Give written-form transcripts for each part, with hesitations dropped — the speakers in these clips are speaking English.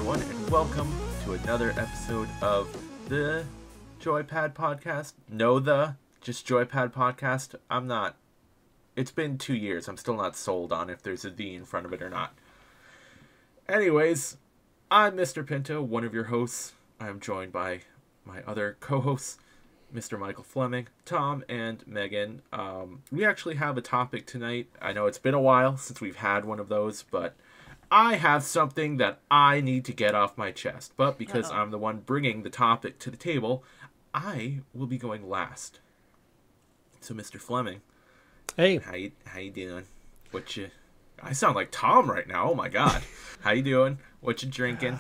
everyone, and welcome to another episode of the JoyPad podcast. Just JoyPad podcast. I'm not. It's been 2 years. I'm still not sold on if there's a V in front of it or not. Anyways, I'm Mr. Pinto, one of your hosts. I am joined by my other co-hosts, Mr. Michael Fleming, Tom, and Megan. We actually have a topic tonight. I know it's been a while since we've had one of those, but I have something that I need to get off my chest. But because I'm the one bringing the topic to the table, I will be going last. So, Mr. Fleming. Hey. How you doing? I sound like Tom right now. Oh my god. How you doing? What you drinking?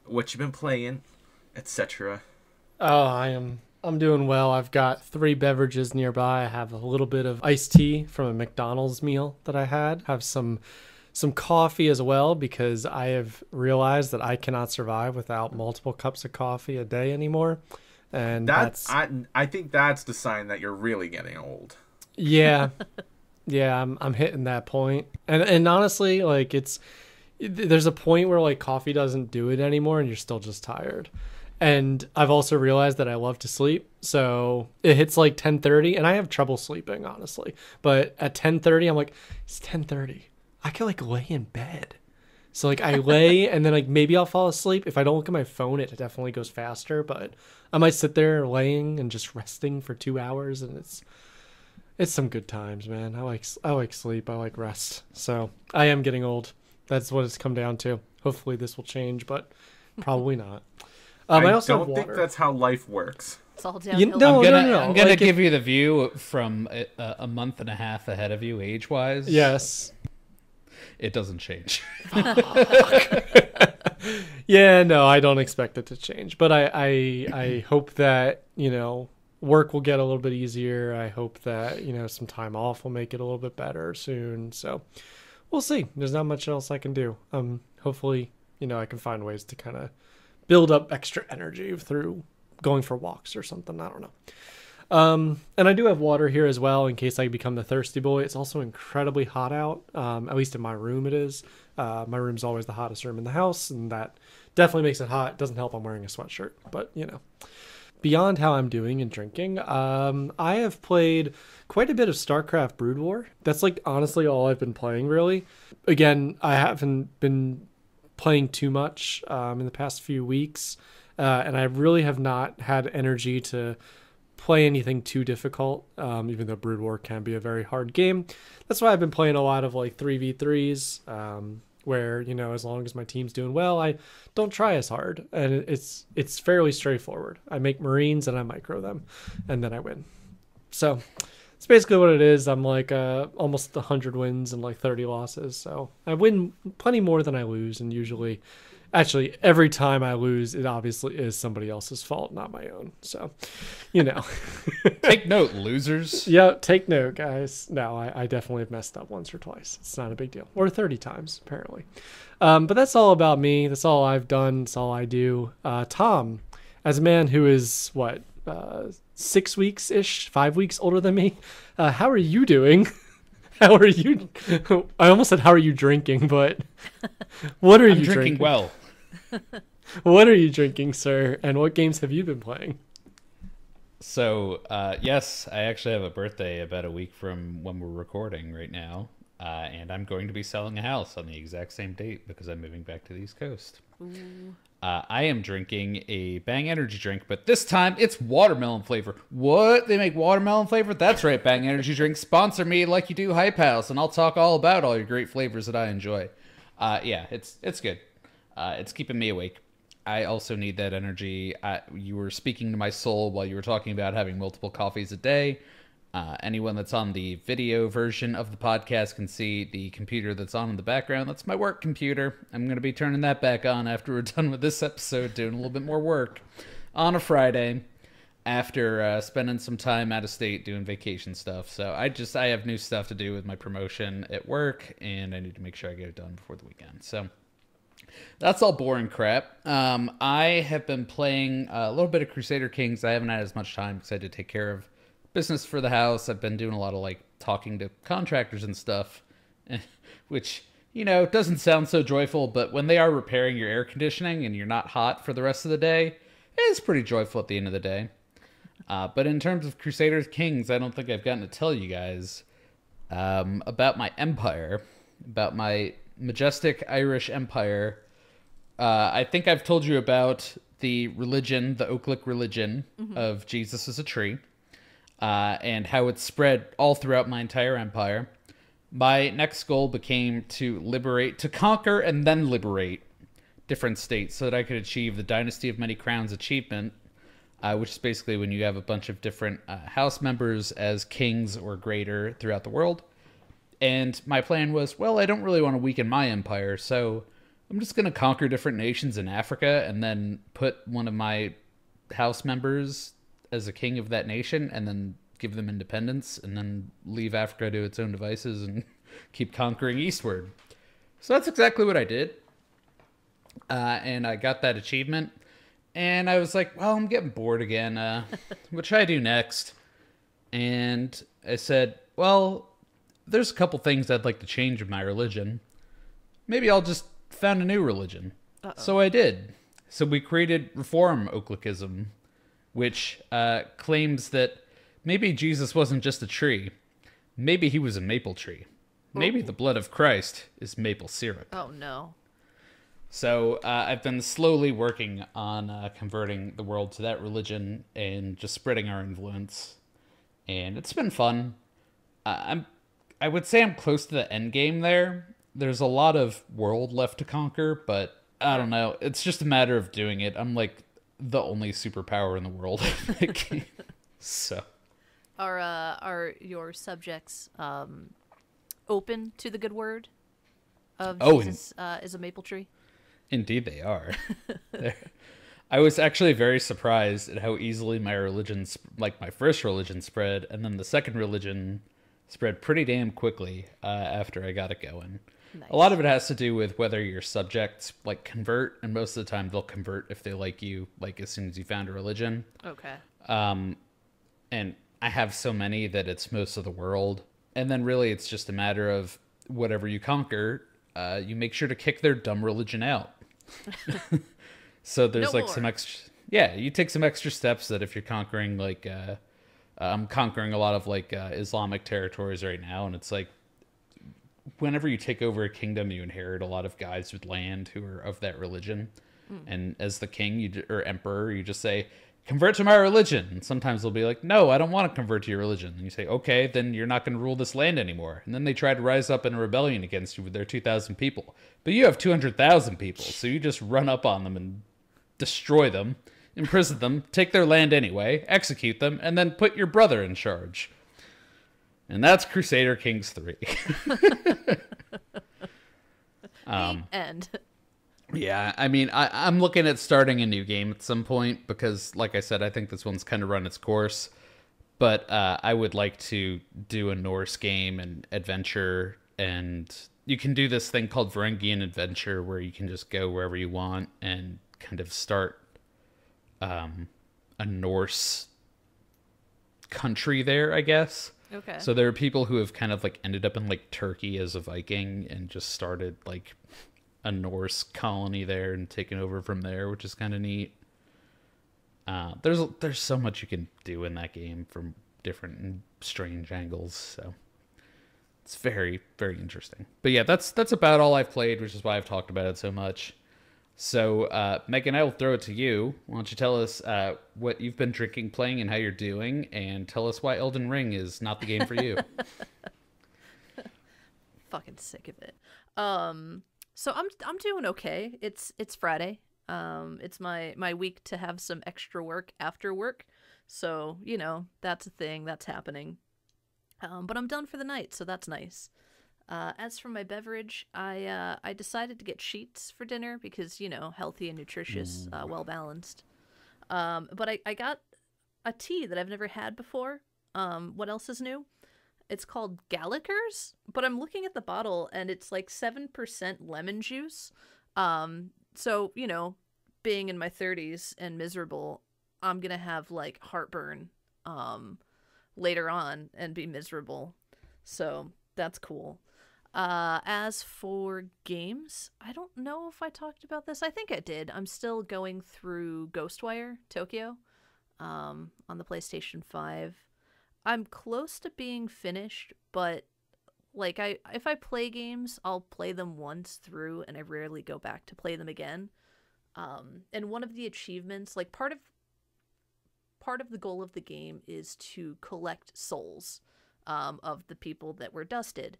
What you been playing? Etc. I'm doing well. I've got 3 beverages nearby. I have a little bit of iced tea from a McDonald's meal that I had. I have some coffee as well, because I have realized that I cannot survive without multiple cups of coffee a day anymore. And I think that's the sign that you're really getting old. Yeah. Yeah, I'm hitting that point. And honestly, like there's a point where like coffee doesn't do it anymore and you're still just tired. And I've also realized that I love to sleep. So it hits like 10:30 and I have trouble sleeping, honestly. But at 10:30, I'm like, it's 10:30. I can like lay in bed. So like I lay and then like maybe I'll fall asleep. If I don't look at my phone, it definitely goes faster. But I might sit there laying and just resting for 2 hours, and it's some good times, man. I like sleep. I like rest. So I am getting old. That's what it's come down to. Hopefully this will change, but probably not. I also don't think that's how life works. It's all downhill. No. I'm gonna give you the view from a month and a half ahead of you, age-wise. Yes. It doesn't change. Yeah, no, I don't expect it to change. But I hope that, work will get a little bit easier. I hope that, some time off will make it a little bit better soon. So we'll see. There's not much else I can do. Hopefully, I can find ways to kind of build up extra energy through going for walks or something. I don't know. And I do have water here as well in case I become the thirsty boy. It's also incredibly hot out. At least in my room it is. My room's always the hottest room in the house, and that definitely makes it hot. It doesn't help I'm wearing a sweatshirt, but beyond how I'm doing and drinking, I have played quite a bit of StarCraft Brood War. That's like honestly all I've been playing, really. Again, I haven't been playing too much in the past few weeks, and I really have not had energy to play anything too difficult, even though Brood War can be a very hard game. That's why I've been playing a lot of like 3v3s, where, as long as my team's doing well, I don't try as hard. And it's fairly straightforward. I make Marines and I micro them, and then I win. So it's basically what it is. I'm like almost 100 wins and like 30 losses. So I win plenty more than I lose, and usually... Actually, every time I lose, it obviously is somebody else's fault, not my own. So, Take note, losers. Yeah, take note, guys. No, I definitely have messed up once or twice. It's not a big deal. Or 30 times, apparently. But that's all about me. That's all I've done. That's all I do. Tom, as a man who is, 6 weeks-ish, 5 weeks older than me, how are you doing? How are you? I almost said, how are you drinking, but what are you drinking? Drinking well. What are you drinking, sir? And what games have you been playing? So, yes, I actually have a birthday about a week from when we're recording right now. And I'm going to be selling a house on the exact same date because I'm moving back to the East Coast. I am drinking a Bang Energy drink, but this time it's watermelon flavor. What? They make watermelon flavor? That's right, Bang Energy drink. Sponsor me like you do Hype House, and I'll talk all about all your great flavors that I enjoy. Yeah, it's good. It's keeping me awake. I also need that energy. You were speaking to my soul while you were talking about having multiple coffees a day. Anyone that's on the video version of the podcast can see the computer that's on in the background. That's my work computer. I'm going to be turning that back on after we're done with this episode, doing a little bit more work on a Friday after spending some time out of state doing vacation stuff. So I have new stuff to do with my promotion at work, and I need to make sure I get it done before the weekend. So that's all boring crap. I have been playing a little bit of Crusader Kings. I haven't had as much time because I had to take care of business for the house. I've been doing a lot of like talking to contractors and stuff, which it doesn't sound so joyful, but when they are repairing your air conditioning and you're not hot for the rest of the day, it's pretty joyful at the end of the day. But in terms of Crusaders Kings, I don't think I've gotten to tell you guys about my empire, about my majestic Irish empire. I think I've told you about the religion, the Oaklick religion of Jesus as a tree, and how it spread all throughout my entire empire. My next goal became to conquer and then liberate different states so that I could achieve the Dynasty of Many Crowns achievement, which is basically when you have a bunch of different house members as kings or greater throughout the world. And my plan was, well, I don't really want to weaken my empire, so I'm just going to conquer different nations in Africa and then put one of my house members as a king of that nation and then give them independence and then leave Africa to its own devices and keep conquering eastward. So that's exactly what I did. And I got that achievement. And I was like, well, I'm getting bored again. What should I do next? And I said, well, there's a couple things I'd like to change in my religion. Maybe I'll just found a new religion. So I did. So we created Reform Oaklickism, which claims that maybe Jesus wasn't just a tree. Maybe he was a maple tree. Maybe the blood of Christ is maple syrup. Oh, no. So I've been slowly working on converting the world to that religion and just spreading our influence. And it's been fun. I would say I'm close to the end game there. There's a lot of world left to conquer, but I don't know. It's just a matter of doing it. I'm like the only superpower in the world. So, are your subjects open to the good word of Jesus is a maple tree? Indeed, they are. I was actually very surprised at how easily my first religion spread, and then the second religion spread pretty damn quickly after I got it going. Nice. A lot of it has to do with whether your subjects convert, and most of the time they'll convert if they like you, as soon as you found a religion. Okay. And I have so many that it's most of the world, and then really it's just a matter of whatever you conquer, you make sure to kick their dumb religion out. So there's some extra, you take some extra steps that if you're conquering I'm conquering a lot of Islamic territories right now, and it's whenever you take over a kingdom, you inherit a lot of guys with land who are of that religion. And as the king or emperor, you just say, convert to my religion. And sometimes they'll be like, no, I don't want to convert to your religion. And you say, okay, then you're not going to rule this land anymore. And then they try to rise up in a rebellion against you with their 2,000 people. But you have 200,000 people, so you just run up on them and destroy them, imprison them, take their land anyway, execute them, and then put your brother in charge. And that's Crusader Kings 3. The end. Yeah, I mean, I'm looking at starting a new game at some point because, like I said, I think this one's kind of run its course. But I would like to do a Norse game and adventure, and you can do this thing called Varangian Adventure where you can just go wherever you want and kind of start a Norse country there, I guess. Okay. So there are people who have kind of ended up in Turkey as a Viking and just started a Norse colony there and taken over from there, which is kind of neat. There's so much you can do in that game from different and strange angles, so it's very, very interesting. But yeah, that's about all I've played, which is why I've talked about it so much. So, Megan, I will throw it to you. Why don't you tell us what you've been drinking, playing, and how you're doing, and tell us why Elden Ring is not the game for you. Fucking sick of it. So I'm doing okay. It's Friday. It's my week to have some extra work after work. So, that's a thing that's happening. But I'm done for the night, so that's nice. As for my beverage, I decided to get sheets for dinner because, healthy and nutritious, well balanced. But I got a tea that I've never had before. What else is new? It's called Galliker's, but I'm looking at the bottle and it's 7% lemon juice. So, being in my 30s and miserable, I'm gonna have heartburn later on and be miserable. So that's cool. As for games, I don't know if I talked about this. I think I did. I'm still going through Ghostwire Tokyo on the PlayStation 5. I'm close to being finished, but like if I play games, I'll play them once through and I rarely go back to play them again. And one of the achievements, like part of the goal of the game is to collect souls of the people that were dusted.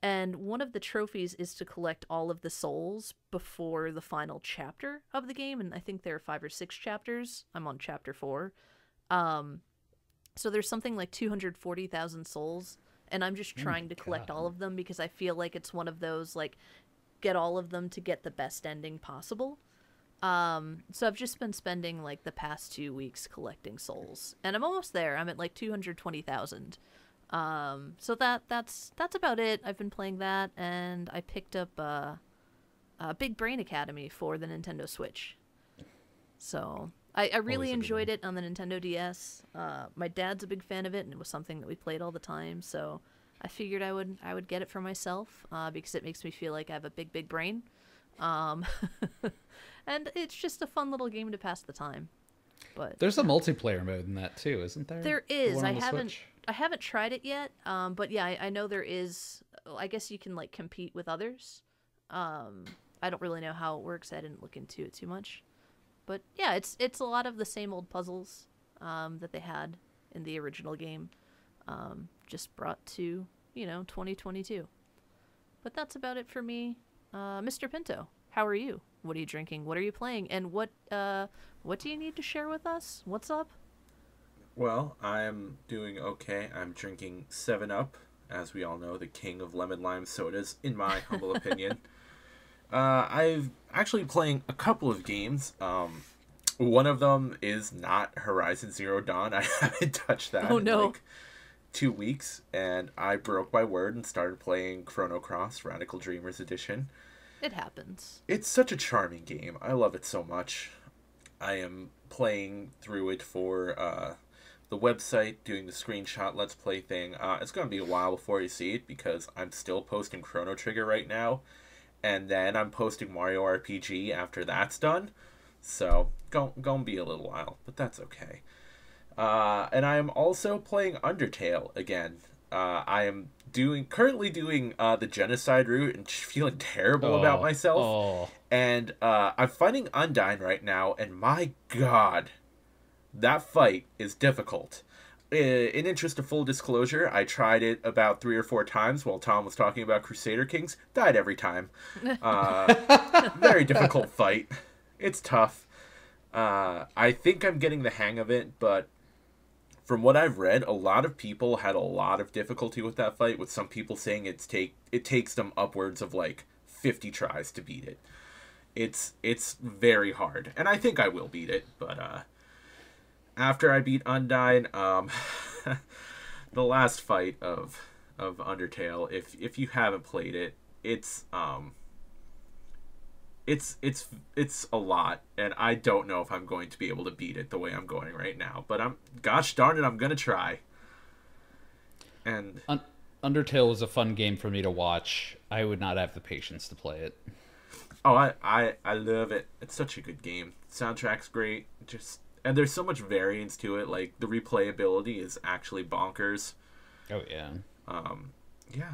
And one of the trophies is to collect all of the souls before the final chapter of the game. And I think there are 5 or 6 chapters. I'm on chapter 4. So there's something like 240,000 souls. And I'm just trying to collect all of them because I feel like it's one of those, like, get all of them to get the best ending possible. So I've just been spending, like, the past 2 weeks collecting souls. And I'm almost there. I'm at, like, 220,000. So that's about it. I've been playing that, and I picked up Big Brain Academy for the Nintendo Switch. So I really enjoyed it on the Nintendo DS. My dad's a big fan of it, and it was something that we played all the time. So I figured I would get it for myself because it makes me feel like I have a big brain, and it's just a fun little game to pass the time. But there's a multiplayer mode in that too, isn't there? There is. I haven't tried it yet, but yeah, I know there is. I guess you can, like, compete with others. I don't really know how it works. I didn't look into it too much, but yeah, it's a lot of the same old puzzles that they had in the original game, just brought to 2022. But that's about it for me. Mr. Pinto, how are you? What are you drinking? What are you playing? And what do you need to share with us? What's up? Well, I'm doing okay. I'm drinking 7-Up, as we all know, the king of lemon lime sodas, in my humble opinion. I've actually playing a couple of games. One of them is not Horizon Zero Dawn. I haven't touched that in like 2 weeks, and I broke my word and started playing Chrono Cross Radical Dreamers Edition. It happens. It's such a charming game. I love it so much. I am playing through it for the website, doing the screenshot Let's Play thing. It's going to be a while before you see it because I'm still posting Chrono Trigger right now. And then I'm posting Mario RPG after that's done. So, gonna be a little while, but that's okay. And I am also playing Undertale again. I am currently doing the genocide route and feeling terrible about myself. And I'm fighting Undyne right now, and my god, that fight is difficult. In interest of full disclosure, I tried it about 3 or 4 times while Tom was talking about Crusader Kings. Died every time. Very difficult fight. It's tough. I think I'm getting the hang of it, but from what I've read, a lot of people had a lot of difficulty with that fight, with some people saying it takes them upwards of like 50 tries to beat it. It's very hard, and I think I will beat it, but after I beat Undyne, the last fight of Undertale, if you haven't played it, it's a lot, and I don't know if I'm going to be able to beat it the way I'm going right now, but gosh darn it, I'm gonna try. And Undertale was a fun game for me to watch. I would not have the patience to play it. Oh, I love it. It's such a good game. Soundtrack's great. And there's so much variance to it. Like, the replayability is actually bonkers. Oh, yeah. Yeah.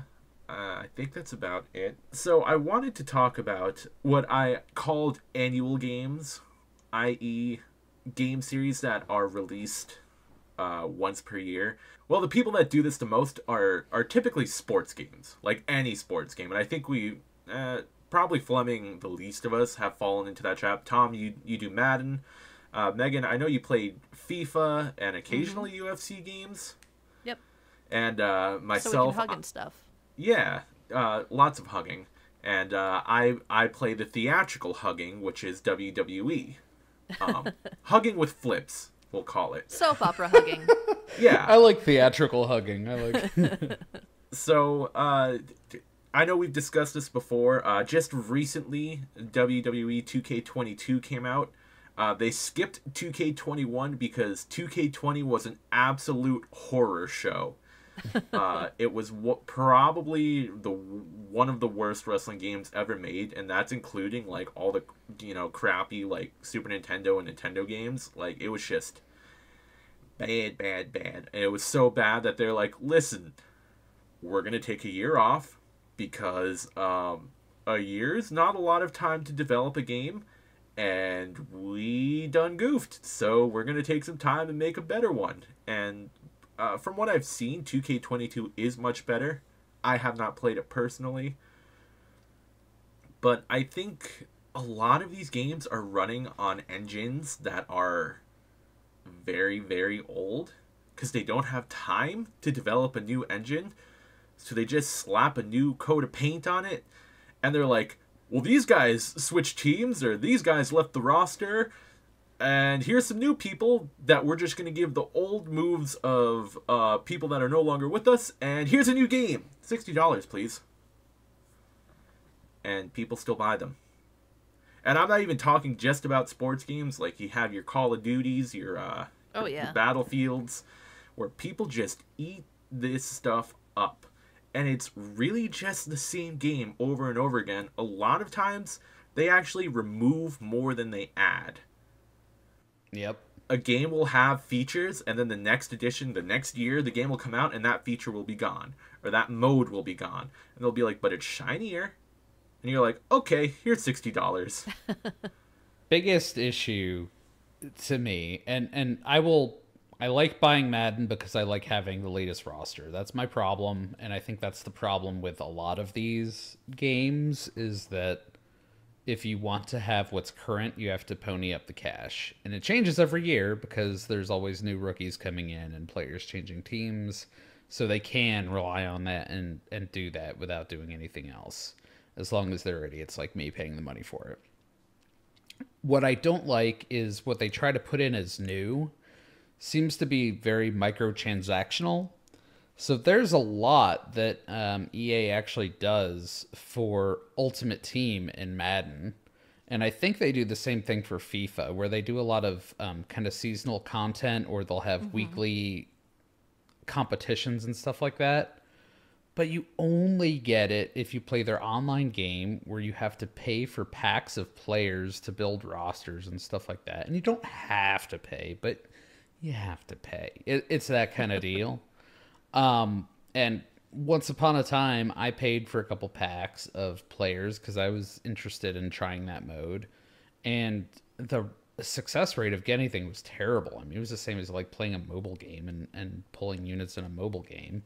I think that's about it. So I wanted to talk about what I called annual games, i.e. game series that are released once per year. Well, the people that do this the most are typically sports games, like any sports game. And I think we, probably Fleming, the least of us, have fallen into that trap. Tom, you do Madden. Megan, I know you played FIFA and occasionally UFC games. Yep. And myself, so we can hug and stuff. Yeah, lots of hugging. And I play the theatrical hugging, which is WWE. Hugging with flips, we'll call it. Soap opera hugging. Yeah. I like theatrical hugging. I like. So, I know we've discussed this before. Just recently, WWE 2K22 came out. They skipped 2K21 because 2K20 was an absolute horror show. It was probably one of the worst wrestling games ever made, and that's including like all the crappy like Super Nintendo and Nintendo games. Like it was just bad, bad, bad, and it was so bad that they're like, listen, we're gonna take a year off because a year's not a lot of time to develop a game, and we done goofed, so we're gonna take some time and make a better one. And from what I've seen, 2K22 is much better. I have not played it personally, but I think a lot of these games are running on engines that are very, very old because they don't have time to develop a new engine, so they just slap a new coat of paint on it, and they're like, well, these guys switched teams, or these guys left the roster, and here's some new people that we're just going to give the old moves of people that are no longer with us, and here's a new game. $60, please. And people still buy them. And I'm not even talking just about sports games. Like, you have your Call of Duties, your your Battlefields, where people just eat this stuff up. And it's really just the same game over and over again. A lot of times, they actually remove more than they add. Yep. A game will have features, and then the next edition, the next year, the game will come out, and that feature will be gone. Or that mode will be gone. And they'll be like, but it's shinier. And you're like, okay, here's $60. Biggest issue to me, and I like buying Madden because I like having the latest roster. That's my problem, and I think that's the problem with a lot of these games, is that if you want to have what's current, you have to pony up the cash. And it changes every year because there's always new rookies coming in and players changing teams, so they can rely on that and do that without doing anything else, as long as they're idiots like me paying the money for it. What I don't like is what they try to put in as new seems to be very microtransactional. So there's a lot that EA actually does for Ultimate Team in Madden. And I think they do the same thing for FIFA, where they do a lot of kind of seasonal content, or they'll have weekly competitions and stuff like that. But you only get it if you play their online game, where you have to pay for packs of players to build rosters and stuff like that. And you don't have to pay, but you have to pay. It's that kind of deal. And once upon a time, I paid for a couple packs of players because I was interested in trying that mode. And the success rate of getting anything was terrible. I mean, it was the same as like playing a mobile game and pulling units in a mobile game.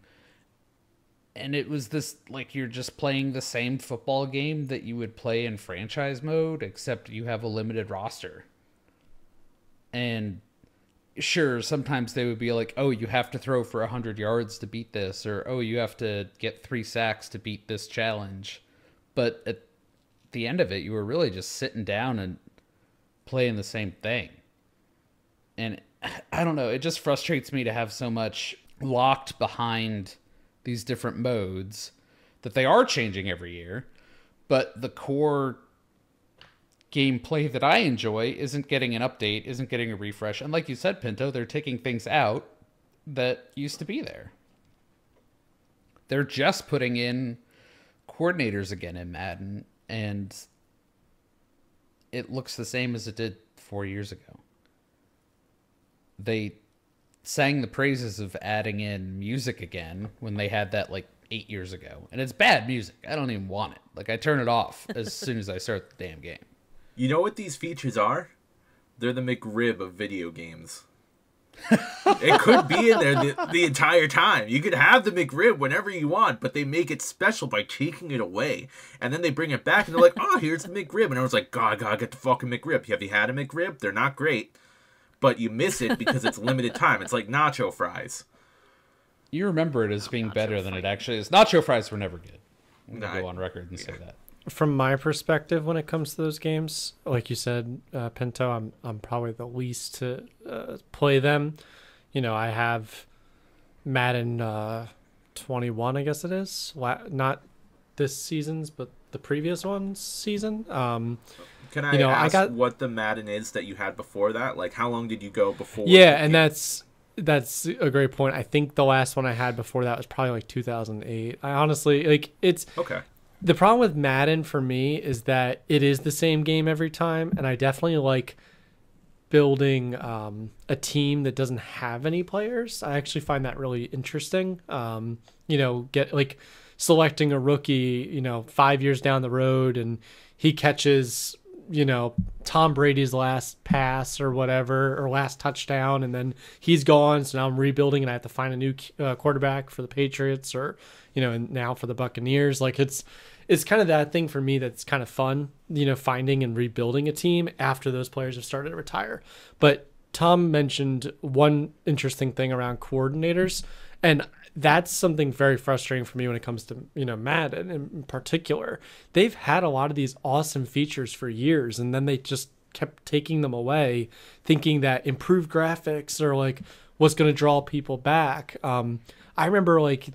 And it was this, like, you're just playing the same football game that you would play in franchise mode, except you have a limited roster. And sure, sometimes they would be like, oh, you have to throw for 100 yards to beat this, or, oh, you have to get 3 sacks to beat this challenge. But at the end of it, you were really just sitting down and playing the same thing. And I don't know, it just frustrates me to have so much locked behind these different modes that they are changing every year, but the core gameplay that I enjoy isn't getting an update, isn't getting a refresh. And like you said, Pinto, they're taking things out that used to be there. They're just putting in coordinators again in Madden, and it looks the same as it did 4 years ago. They sang the praises of adding in music again when they had that like 8 years ago. And it's bad music. I don't even want it. Like, I turn it off as soon as I start the damn game. You know what these features are? They're the McRib of video games. It could be in there the entire time. You could have the McRib whenever you want, but they make it special by taking it away. And then they bring it back and they're like, oh, here's the McRib. And everyone's like, God, I gotta get the fucking McRib. Have you had a McRib? They're not great. But you miss it because it's limited time. It's like nacho fries. You remember it as being better than it actually is. Nacho fries were never good. I'm going to go on record and say that. From my perspective, when it comes to those games, like you said, Pinto, I'm probably the least to play them. You know, I have Madden 21, I guess it is. Not this season's, but the previous one's season. Can I ask what the Madden is that you had before that? Like, how long did you go before? Yeah, and that's That's a great point. I think the last one I had before that was probably like 2008. I honestly like it's Okay. the problem with Madden for me is that it is the same game every time, and I definitely like building a team that doesn't have any players. I actually find that really interesting. Get like selecting a rookie, 5 years down the road and he catches, Tom Brady's last pass or whatever, or last touchdown, and then he's gone. So now I'm rebuilding and I have to find a new quarterback for the Patriots or, and now for the Buccaneers. Like it's kind of that thing for me that's kind of fun, finding and rebuilding a team after those players have started to retire. But Tom mentioned one interesting thing around coordinators, and that's something very frustrating for me when it comes to, Madden in particular. They've had a lot of these awesome features for years, and then they just kept taking them away, thinking that improved graphics are like what's going to draw people back. I remember like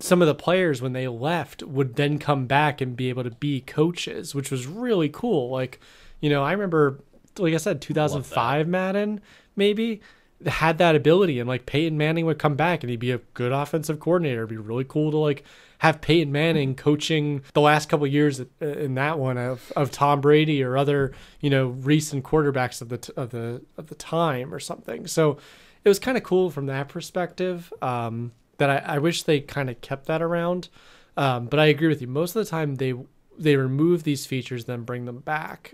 some of the players when they left would then come back and be able to be coaches, which was really cool. Like, I remember, like I said, 2005 Madden maybe had that ability, and like Peyton Manning would come back and he'd be a good offensive coordinator. It'd be really cool to like have Peyton Manning coaching the last couple of years in that one of Tom Brady or other, recent quarterbacks of the time or something. So it was kind of cool from that perspective. That I wish they kind of kept that around. But I agree with you. Most of the time they remove these features, then bring them back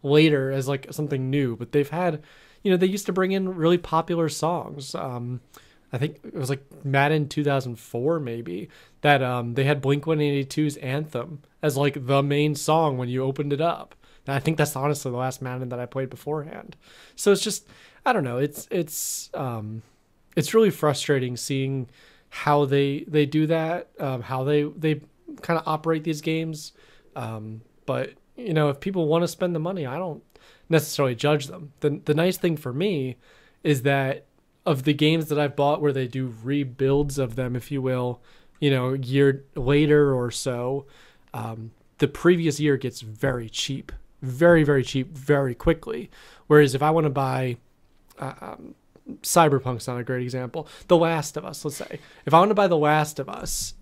later as like something new. But they've had, they used to bring in really popular songs. I think it was like Madden 2004 maybe, that they had Blink-182's Anthem as like the main song when you opened it up. And I think that's honestly the last Madden that I played beforehand. So it's just, I don't know. It's really frustrating seeing how they do that, how they kind of operate these games. But if people want to spend the money, I don't necessarily judge them. The nice thing for me is that of the games that I've bought where they do rebuilds of them, if you will, a year later or so, the previous year gets very cheap, very, very cheap, very quickly. Whereas if I want to buy, Cyberpunk's not a great example. The Last of Us, let's say. If I want to buy The Last of Us,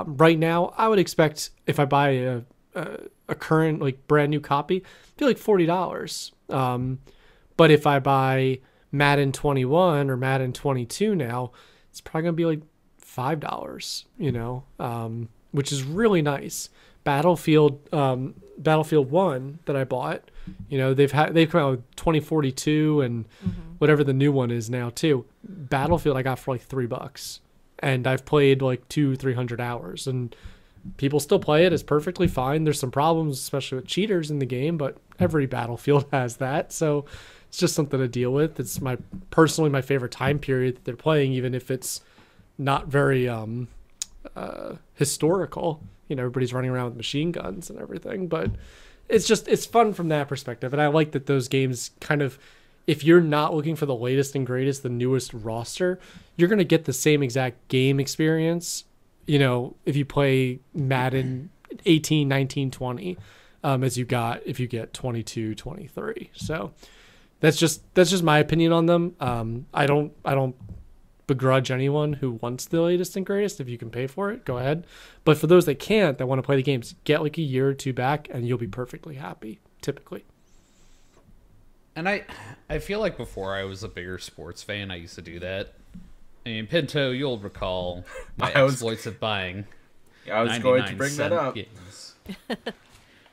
right now, I would expect if I buy a current, like brand new copy, it'd be like $40. But if I buy Madden 21 or Madden 22 now, it's probably gonna be like $5, which is really nice. Battlefield 1 that I bought, they've come out with 2042 and whatever the new one is now too. Battlefield I got for like $3, and I've played like 200-300 hours, and people still play it. It's perfectly fine. There's some problems, especially with cheaters in the game, but every Battlefield has that, so it's just something to deal with. It's personally my favorite time period that they're playing, even if it's not very historical. Everybody's running around with machine guns and everything, but it's fun from that perspective. And I like that those games kind of, if you're not looking for the latest and greatest, the newest roster, you're going to get the same exact game experience, if you play Madden 18, 19, 20, as you got if you get 22, 23. So that's just my opinion on them. I don't begrudge anyone who wants the latest and greatest. If you can pay for it, go ahead. But for those that can't, that want to play the games, get like a year or two back and you'll be perfectly happy, typically. And I feel like before I was a bigger sports fan, I used to do that. I mean, Pinto, you'll recall my exploits of buying. I was going to bring that up. Games.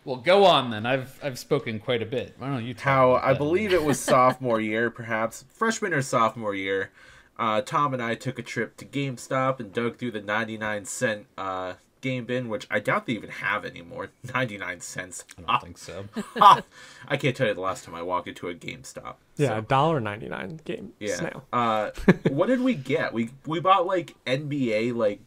Well, go on then. I've spoken quite a bit. Why don't you tell me I believe it was sophomore year, perhaps freshman or sophomore year. Tom and I took a trip to GameStop and dug through the 99-cent game bin, which I doubt they even have anymore. 99 cents. I don't think so. I can't tell you the last time I walked into a GameStop. Yeah, $1.99 game. Yeah. What did we get? We bought like NBA like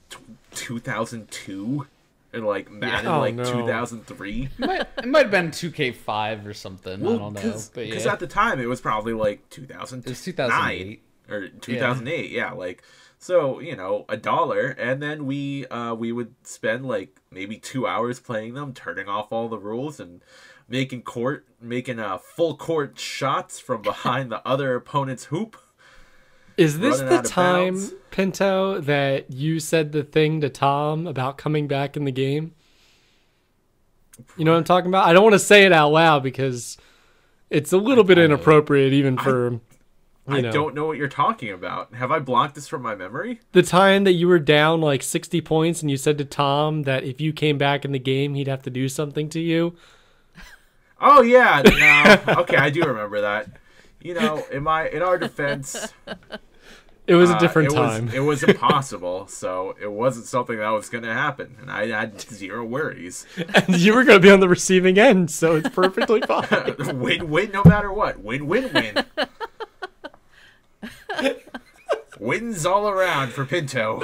2002 and like Madden 2003. It might have been 2K5 or something. I don't know. Because at the time it was probably like 2009. It was 2008. Or 2008, yeah, like, so, $1, and then we would spend like maybe 2 hours playing them, turning off all the rules and making full court shots from behind the other opponent's hoop. Is this running the out of time, bounds. Pinto, that you said the thing to Tom about coming back in the game? You know what I'm talking about? I don't want to say it out loud because it's a little bit inappropriate even for, I don't know what you're talking about. Have I blocked this from my memory? the time that you were down like 60 points and you said to Tom that if you came back in the game, he'd have to do something to you. Oh yeah, no. Okay, I do remember that. You know, in our defense, It was a different time. It was impossible, so it wasn't something that was going to happen, and I had zero worries. And you were going to be on the receiving end, so it's perfectly fine. Win, no matter what. Win. Wins all around for Pinto.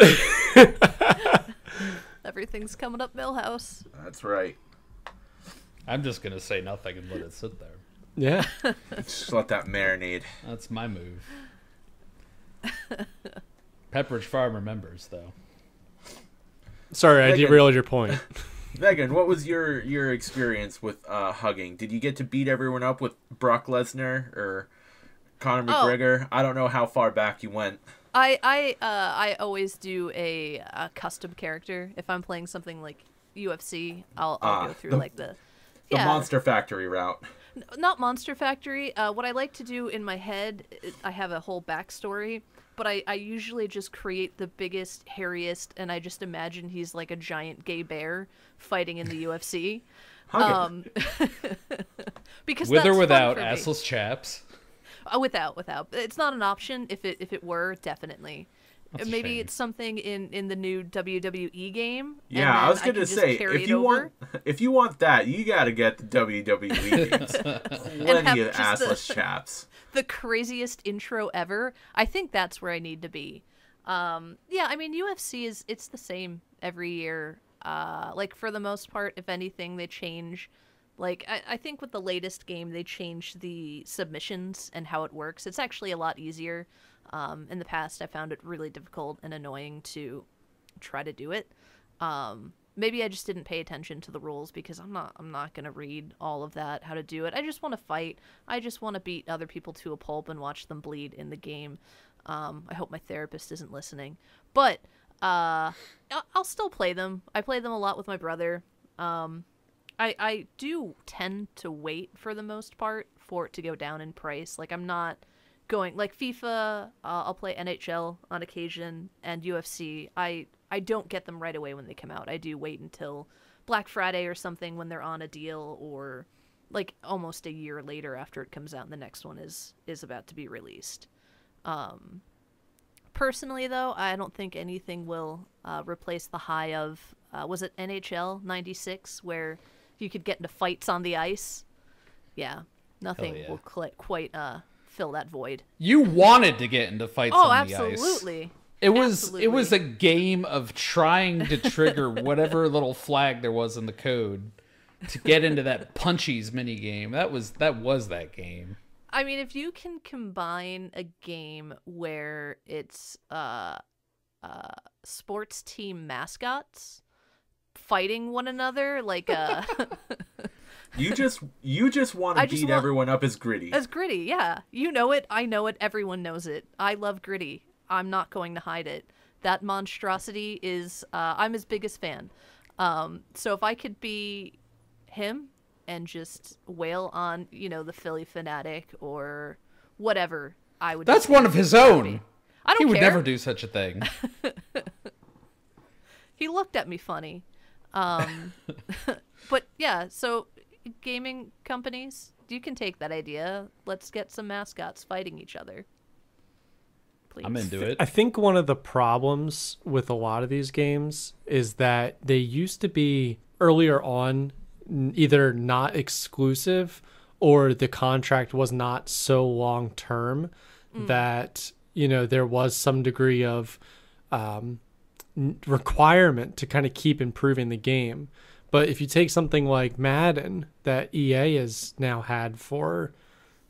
Everything's coming up Millhouse. That's right. I'm just gonna say nothing and let it sit there. Yeah. Just let that marinate. That's my move. Pepperidge Farm remembers, though. Sorry, I Megan. derailed your point. Megan, what was your experience with hugging? Did you get to beat everyone up with Brock Lesnar or Conor McGregor? I don't know how far back you went. I always do a custom character. If I'm playing something like UFC, I'll go through the Monster Factory route. Not Monster Factory. What I like to do in my head, I have a whole backstory, but I usually just create the biggest, hairiest, and I just imagine he's like a giant gay bear fighting in the UFC. Because with that's or without fun for me. assless chaps. Without. It's not an option. If it were, definitely. That's a Maybe shame. it's something in the new WWE game. Yeah, I was going to say, if you want that, you got to get the WWE games. Plenty of assless chaps. The craziest intro ever. I think that's where I need to be. Yeah, I mean, UFC it's the same every year. Like for the most part, if anything, they change. Like I think with the latest game, they changed the submissions and how it works. It's actually a lot easier. In the past, I found it really difficult and annoying to try to do it. Maybe I just didn't pay attention to the rules because I'm not gonna read all of that, how to do it. I just want to fight. I just want to beat other people to a pulp and watch them bleed in the game. I hope my therapist isn't listening, but I'll still play them. I play them a lot with my brother. I do tend to wait for the most part for it to go down in price. Like I'm not going like FIFA. I'll play NHL on occasion, and UFC. I don't get them right away when they come out. I do wait until Black Friday or something when they're on a deal, or like almost a year later after it comes out and the next one is about to be released. Personally, though, I don't think anything will replace the high of was it NHL 96 where you could get into fights on the ice? Yeah, nothing will quite fill that void. You wanted to get into fights on the ice. Absolutely. It was a game of trying to trigger whatever little flag there was in the code to get into that punchies mini game. That was that game. I mean, if you can combine a game where it's sports team mascots fighting one another like You just want to beat everyone up as Gritty. As Gritty, yeah. You know it, I know it, everyone knows it. I love Gritty. I'm not going to hide it. That monstrosity is I'm his biggest fan. So if I could be him and just wail on, the Philly Fanatic or whatever, I would. That's one of his own. I don't care. He would never do such a thing. He looked at me funny. But yeah, so gaming companies, you can take that idea. Let's get some mascots fighting each other. Please. I'm into it. I think one of the problems with a lot of these games is that they used to be earlier on either not exclusive or the contract was not so long term that there was some degree of requirement to kind of keep improving the game. But if you take something like Madden that EA has now had for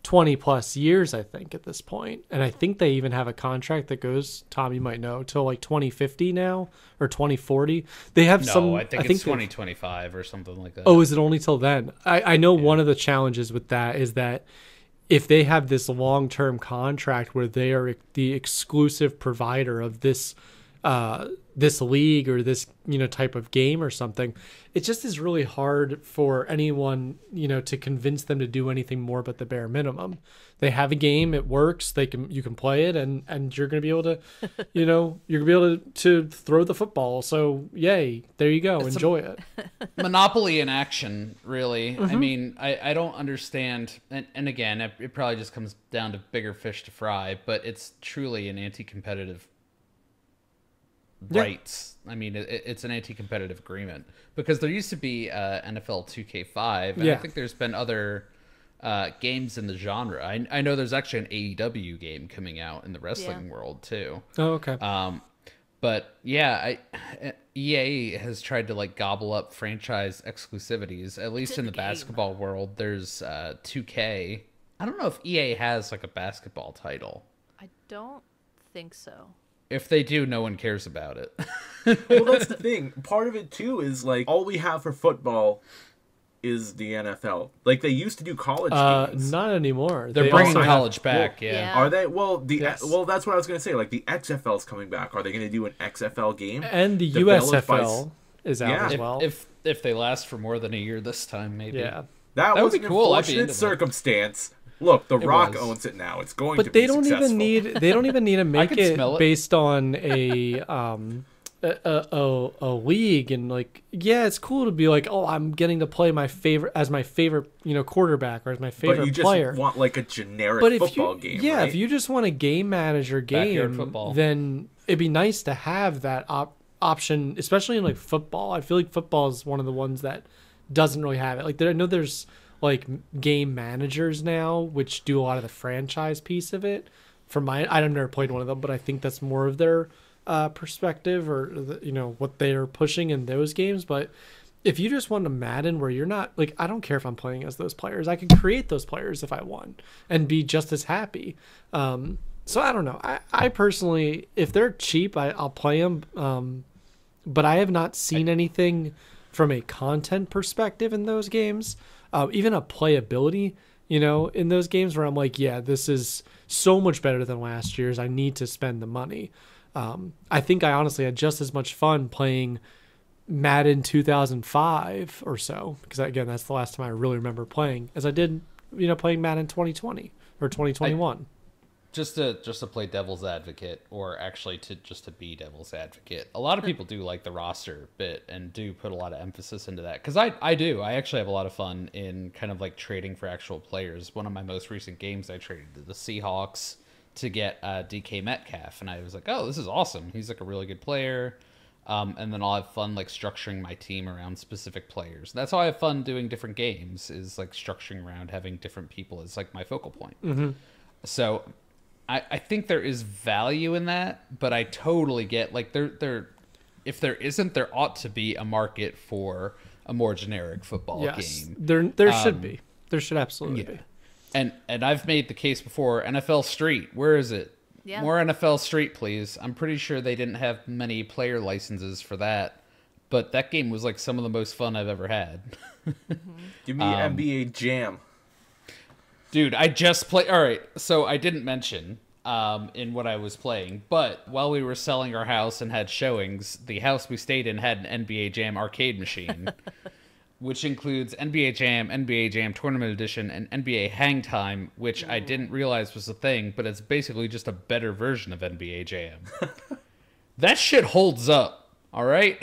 20 plus years, I think at this point, and I think they even have a contract that goes, Tom, you might know, till like 2050 now or 2040. They have I think it's 2025 or something like that. Oh, is it only till then? I know one of the challenges with that is that if they have this long-term contract where they are the exclusive provider of this this league or this, you know, type of game or something, it just is really hard for anyone, you know, to convince them to do anything more but the bare minimum. They have a game, it works, you can play it, and you're going to be able to, you know, you're going to be able to throw the football. So yay, there you go, enjoy it. Monopoly in action, really. I mean, I don't understand, and again, it probably just comes down to bigger fish to fry, but it's truly an anti-competitive rights. I mean, it's an anti-competitive agreement, because there used to be NFL 2K5, and I think there's been other games in the genre. I know there's actually an AEW game coming out in the wrestling world too. Oh, okay. But yeah, EA has tried to like gobble up franchise exclusivities. At least in the basketball world, there's 2K. I don't know if EA has like a basketball title. I don't think so. If they do, no one cares about it. Well, that's the thing. Part of it too is like all we have for football is the NFL. Like they used to do college games. Not anymore. They're bringing college back. Yeah. Are they? Well, well, that's what I was going to say. Like the XFL's coming back. Are they going to do an XFL game? And the USFL is out as well. If they last for more than a year this time, maybe. Yeah. That was would be an cool. unfortunate circumstance. Look, The Rock owns it now. It's going to be successful. But they don't even need to make it based on a league, and like, yeah, it's cool to be like, oh, I'm getting to play my favorite you know, quarterback or as my favorite player. But you just want like a generic football game. Yeah, right? If you just want a game manager game, then it'd be nice to have that option, especially in like football. I feel like football is one of the ones that doesn't really have it. Like I know there's like game managers now, which do a lot of the franchise piece of it. I've never played one of them, but I think that's more of their perspective, or you know, what they are pushing in those games. But if you just want a Madden where you're not like, I don't care if I'm playing as those players, I can create those players if I want and be just as happy. So I don't know. I personally, if they're cheap, I'll play them. But I have not seen anything from a content perspective in those games. Even a playability, you know, in those games where I'm like, yeah, this is so much better than last year's. I need to spend the money. I think I honestly had just as much fun playing Madden 2005 or so, because again, that's the last time I really remember playing, as I did, you know, playing Madden 2020 or 2021. Just to play devil's advocate, or actually to be devil's advocate. A lot of people do like the roster bit and do put a lot of emphasis into that. Because I do. I actually have a lot of fun in kind of like trading for actual players. One of my most recent games, I traded to the Seahawks to get DK Metcalf. And I was like, oh, this is awesome. He's like a really good player. And then I'll have fun like structuring my team around specific players. That's how I have fun doing different games, is like structuring around having different people as like my focal point. Mm-hmm. So I think there is value in that, but I totally get like if there isn't, there ought to be a market for a more generic football game. There should be. There should absolutely be. And I've made the case before. NFL Street, where is it? Yeah. More NFL Street, please. I'm pretty sure they didn't have many player licenses for that, but that game was like some of the most fun I've ever had. Give me NBA Jam. Dude, I just played. All right, so I didn't mention in what I was playing, but while we were selling our house and had showings, the house we stayed in had an NBA Jam arcade machine, which includes NBA Jam Tournament Edition, and NBA Hang Time, which I didn't realize was a thing, but it's basically just a better version of NBA Jam. That shit holds up, all right?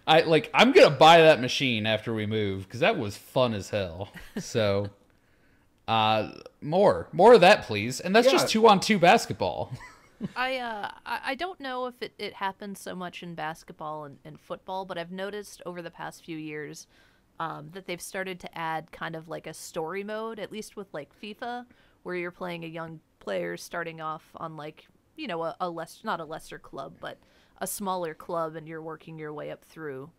I'm gonna buy that machine after we move, because that was fun as hell. So more of that, please. And that's just 2-on-2 basketball. I don't know if it happens so much in basketball and football, but I've noticed over the past few years that they've started to add kind of like a story mode, at least with like FIFA, where you're playing a young player starting off on like, you know, not a lesser club, but a smaller club, and you're working your way up through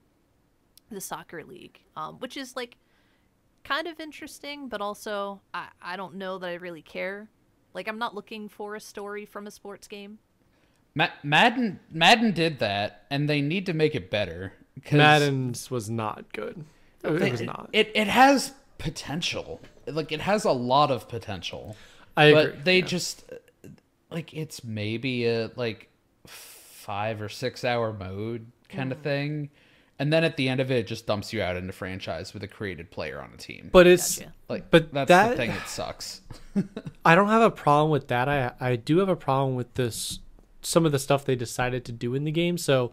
the soccer league, which is like kind of interesting, but also I don't know that I really care. Like, I'm not looking for a story from a sports game. Madden did that, and they need to make it better. Madden's was not good. It was not. It has potential. like it has a lot of potential. I but agree. they just like it's maybe a like 5 or 6 hour mode kind of thing, and then at the end of it just dumps you out into franchise with a created player on a team. But it's Gotcha. like but that's that, the thing that sucks. I don't have a problem with that. I do have a problem with this, some of the stuff they decided to do in the game. So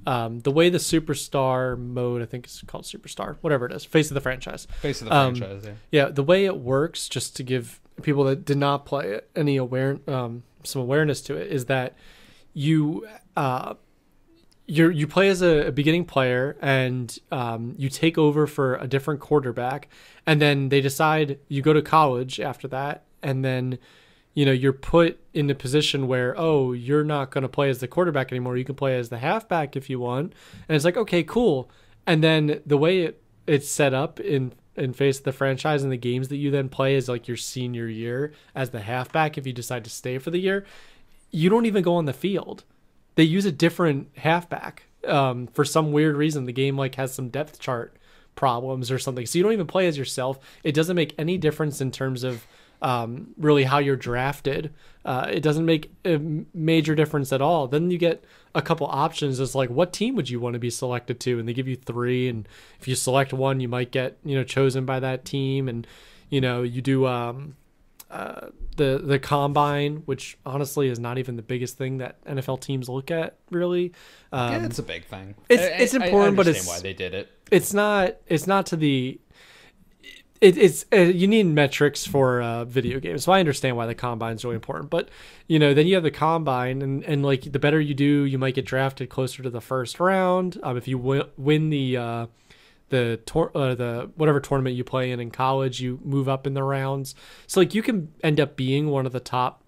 the way the Superstar mode, I think it's called Superstar, whatever it is, Face of the Franchise. Face of the franchise, Yeah, the way it works, just to give people that did not play it any some awareness to it, is that you play as a beginning player, and you take over for a different quarterback, and then they decide you go to college after that, and then you're put in a position where, oh, you're not going to play as the quarterback anymore. You can play as the halfback if you want. And it's like, okay, cool. And then the way it's set up in Face of the Franchise and the games that you then play is like your senior year as the halfback. If you decide to stay for the year, you don't even go on the field. They use a different halfback. For some weird reason, the game like has some depth chart problems or something. So you don't even play as yourself. It doesn't make any difference in terms of really how you're drafted. It doesn't make a major difference at all. Then you get a couple options as like, what team would you want to be selected to? And they give you 3. And if you select one, you might get, chosen by that team. And, you do the combine, which honestly is not even the biggest thing that NFL teams look at, really. yeah, it's a big thing. It's important, but it's why they did it. It's not to the. It's you need metrics for video games, so I understand why the combine is really important. But then you have the combine, and like the better you do, you might get drafted closer to the first round. If you win the whatever tournament you play in college, you move up in the rounds. So like you can end up being one of the top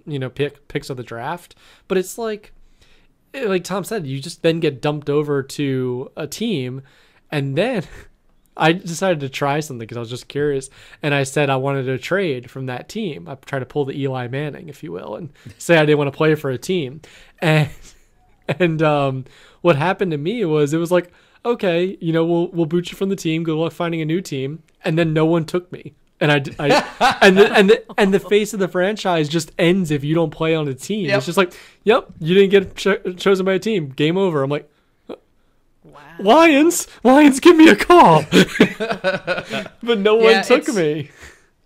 picks of the draft. But it's like Tom said, you just then get dumped over to a team, and then. I decided to try something because I was just curious, and I said I wanted to trade from that team. I tried to pull the Eli Manning, if you will, and say I didn't want to play for a team. And what happened to me was it was like, okay, we'll boot you from the team. Good luck finding a new team. And then no one took me, and and the Face of the Franchise just ends if you don't play on a team. Yep. It's just like, yep, you didn't get chosen by a team. Game over. I'm like. Wow. Lions, give me a call. But no one took me.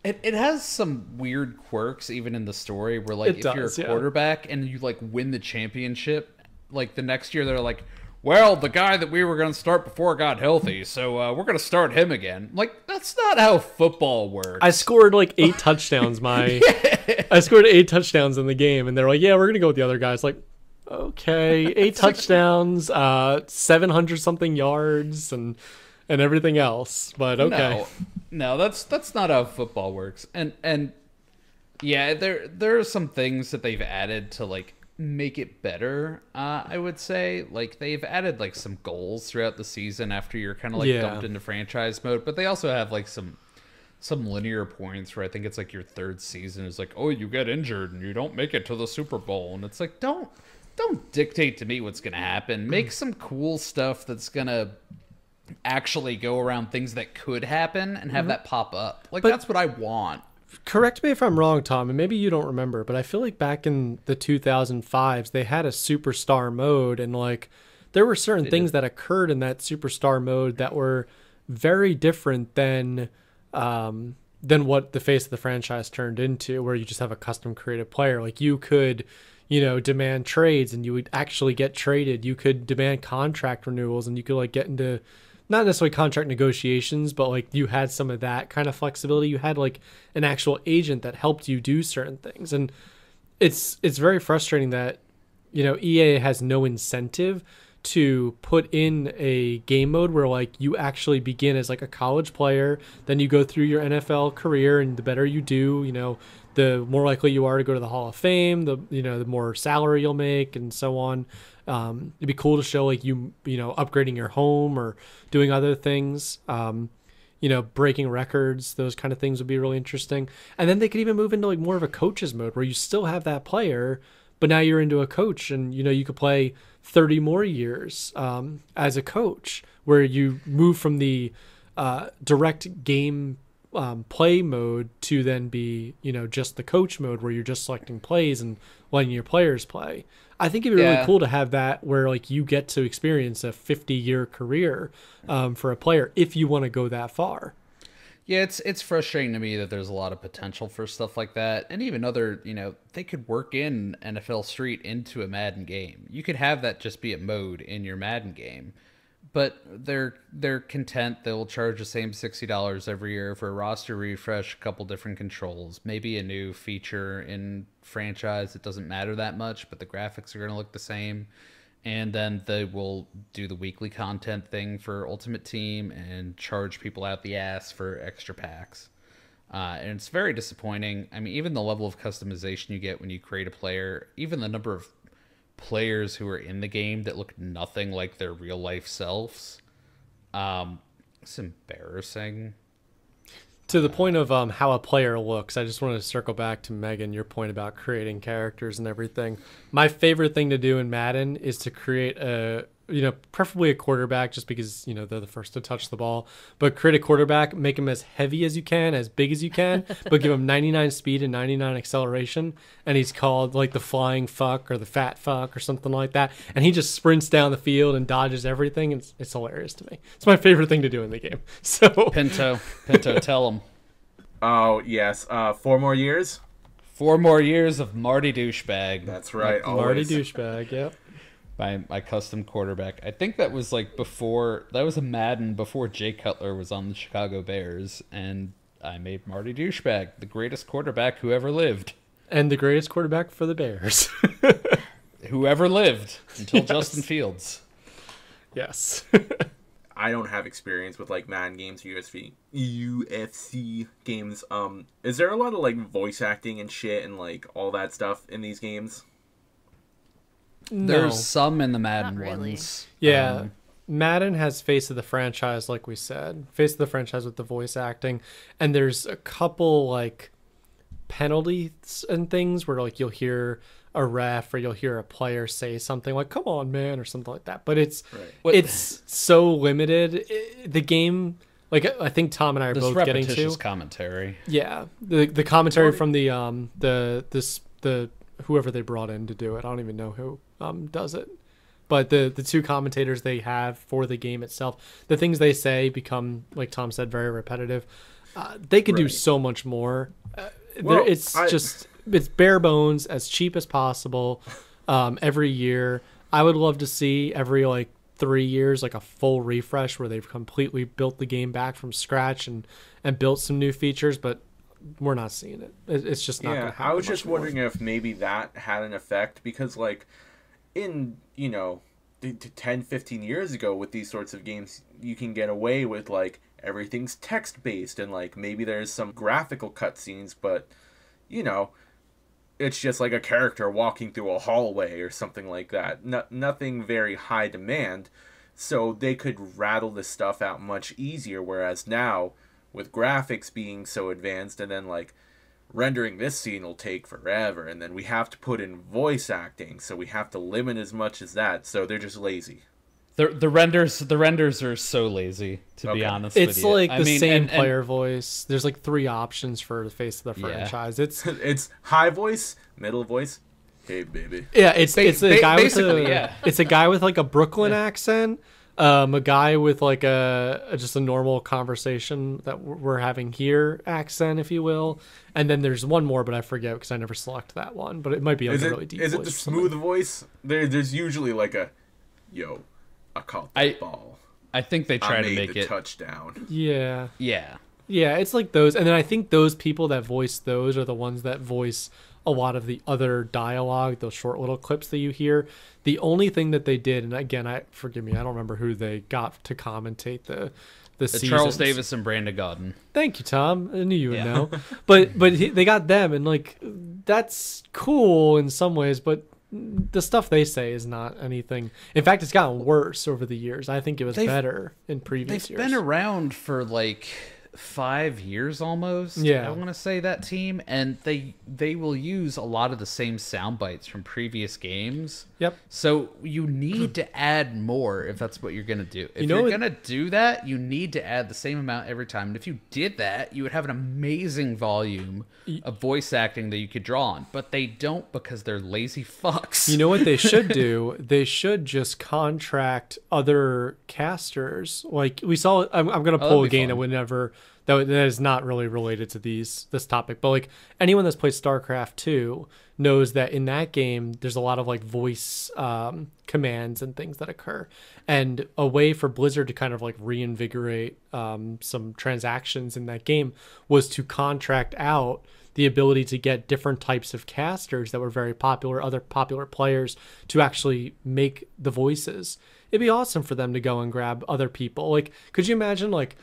It has some weird quirks even in the story where like if you're a quarterback and you like win the championship, like the next year they're like, well, the guy that we were going to start before got healthy, so we're going to start him again. Like, that's not how football works. I scored like 8 touchdowns. I scored 8 touchdowns in the game, and they're like, yeah, we're going to go with the other guys. Like, okay, 8 touchdowns, 700 something yards, and everything else. But okay, no, that's not how football works. And yeah, there are some things that they've added to like make it better. I would say like they've added like some goals throughout the season after you're kind of like dumped into franchise mode, but they also have like some linear points where I think it's like your 3rd season is like, oh, you get injured and you don't make it to the Super Bowl, and it's like don't dictate to me what's gonna happen. Make some cool stuff that's gonna actually go around things that could happen and have that pop up. Like, that's what I want. Correct me if I'm wrong, Tom, and maybe you don't remember, but I feel like back in the 2005s, they had a superstar mode, and like there were certain things that occurred in that superstar mode that were very different than what the Face of the Franchise turned into, where you just have a custom created player. Like you could, demand trades and you would actually get traded. You could demand contract renewals and you could like get into not necessarily contract negotiations, but like you had some of that kind of flexibility. You had like an actual agent that helped you do certain things. And it's very frustrating that, EA has no incentive to put in a game mode where like you actually begin as like a college player, then you go through your NFL career, and the better you do, the more likely you are to go to the Hall of Fame, the more salary you'll make, and so on. It'd be cool to show like you upgrading your home or doing other things, breaking records. Those kind of things would be really interesting. And then they could even move into like more of a coach's mode where you still have that player, but now you're into a coach, and you could play 30 more years as a coach, where you move from the direct game play mode to then be, just the coach mode where you're just selecting plays and letting your players play. I think it'd be really cool to have that where like you get to experience a 50-year career for a player if you want to go that far. Yeah, it's frustrating to me that there's a lot of potential for stuff like that. And even other, they could work in NFL Street into a Madden game. You could have that just be a mode in your Madden game. But they're content. They'll charge the same $60 every year for a roster refresh, a couple different controls, maybe a new feature in franchise. It doesn't matter that much, but the graphics are going to look the same. And then they will do the weekly content thing for Ultimate Team and charge people out the ass for extra packs. And it's very disappointing. I mean, even the level of customization you get when you create a player, even the number of players who are in the game that look nothing like their real life selves. It's embarrassing. To the point of how a player looks, I just wanted to circle back to Megan, your point about creating characters and everything. My favorite thing to do in Madden is to create preferably a quarterback, just because, they're the first to touch the ball. But create a quarterback, make him as heavy as you can, as big as you can, but give him 99 speed and 99 acceleration. And he's called like the flying fuck or the fat fuck or something like that. And he just sprints down the field and dodges everything. And it's hilarious to me. It's my favorite thing to do in the game. So Pinto, tell him. Oh, yes. 4 more years? 4 more years of Marty Douchebag. That's right. Marty Douchebag, yep. My custom quarterback. I think that was like that was a Madden before Jay Cutler was on the Chicago Bears, and I made Marty Douchebag the greatest quarterback who ever lived. And the greatest quarterback for the Bears. Who ever lived until Justin Fields. Yes. I don't have experience with like Madden games, UFC games. Is there a lot of like voice acting and shit and like all that stuff in these games? No. There's some in the Madden Not really. ones. Yeah. Madden has face of the franchise, like we said. Face of the franchise with the voice acting. And there's a couple like penalties and things where like you'll hear a ref or you'll hear a player say something like, come on, man, or something like that. But it's so limited. The game, like I think Tom and I are both getting to. Commentary. Yeah. The commentary from the whoever they brought in to do it. I don't even know who does it. But the two commentators they have for the game itself, the things they say become, like Tom said, very repetitive. They could do so much more. It's bare bones, as cheap as possible every year. I would love to see every like 3 years like a full refresh where they've completely built the game back from scratch and built some new features, but we're not seeing it. It's just not going to happen. I was just wondering if maybe that had an effect, because like in 10, 15 years ago with these sorts of games, you can get away with like everything's text based and like maybe there's some graphical cutscenes, but it's just like a character walking through a hallway or something like that. Nothing very high demand, so they could rattle this stuff out much easier, whereas now with graphics being so advanced and then like rendering this scene will take forever, and then we have to put in voice acting, so we have to limit as much as that, so they're just lazy. The renders are so lazy, to be honest with you. It's like the same player voice. There's like 3 options for the face of the franchise. It's high voice, middle voice, hey baby. Yeah, it's a guy with it's a guy with like a Brooklyn accent, a guy with like just a normal conversation that we're having here accent, if you will, and then there's one more, but I forget because I never select that one. But it might be like a really deep voice. Is it the smooth voice? There's usually like a I caught that ball. I think they try to make it touchdown. Yeah. Yeah. Yeah, it's like those, and then I think those people that voice those are the ones that voice a lot of the other dialogue, those short little clips that you hear. The only thing that they did, and again, forgive me, I don't remember who they got to commentate the seasons. Charles Davis and Brandon Gaudin. Thank you, Tom. I knew you would know. But they got them, and like that's cool in some ways, but the stuff they say is not anything. In fact, it's gotten worse over the years. I think it was better in previous years. They've been around for like 5 years almost. Yeah. I want to say that team, and they will use a lot of the same sound bites from previous games. Yep. So you need to add more if that's what you're going to do. If you're going to do that, you need to add the same amount every time. And if you did that, you would have an amazing volume of voice acting that you could draw on. But they don't, because they're lazy fucks. You know what they should do? They should just contract other casters. Like we saw, I'm going to pull a game that would never, that is not really related to this topic, but like anyone that's played StarCraft 2 knows that in that game, there's a lot of like voice commands and things that occur. And a way for Blizzard to kind of like reinvigorate some transactions in that game was to contract out the ability to get different types of casters that were very popular, other popular players, to actually make the voices. It'd be awesome for them to go and grab other people. Like, could you imagine like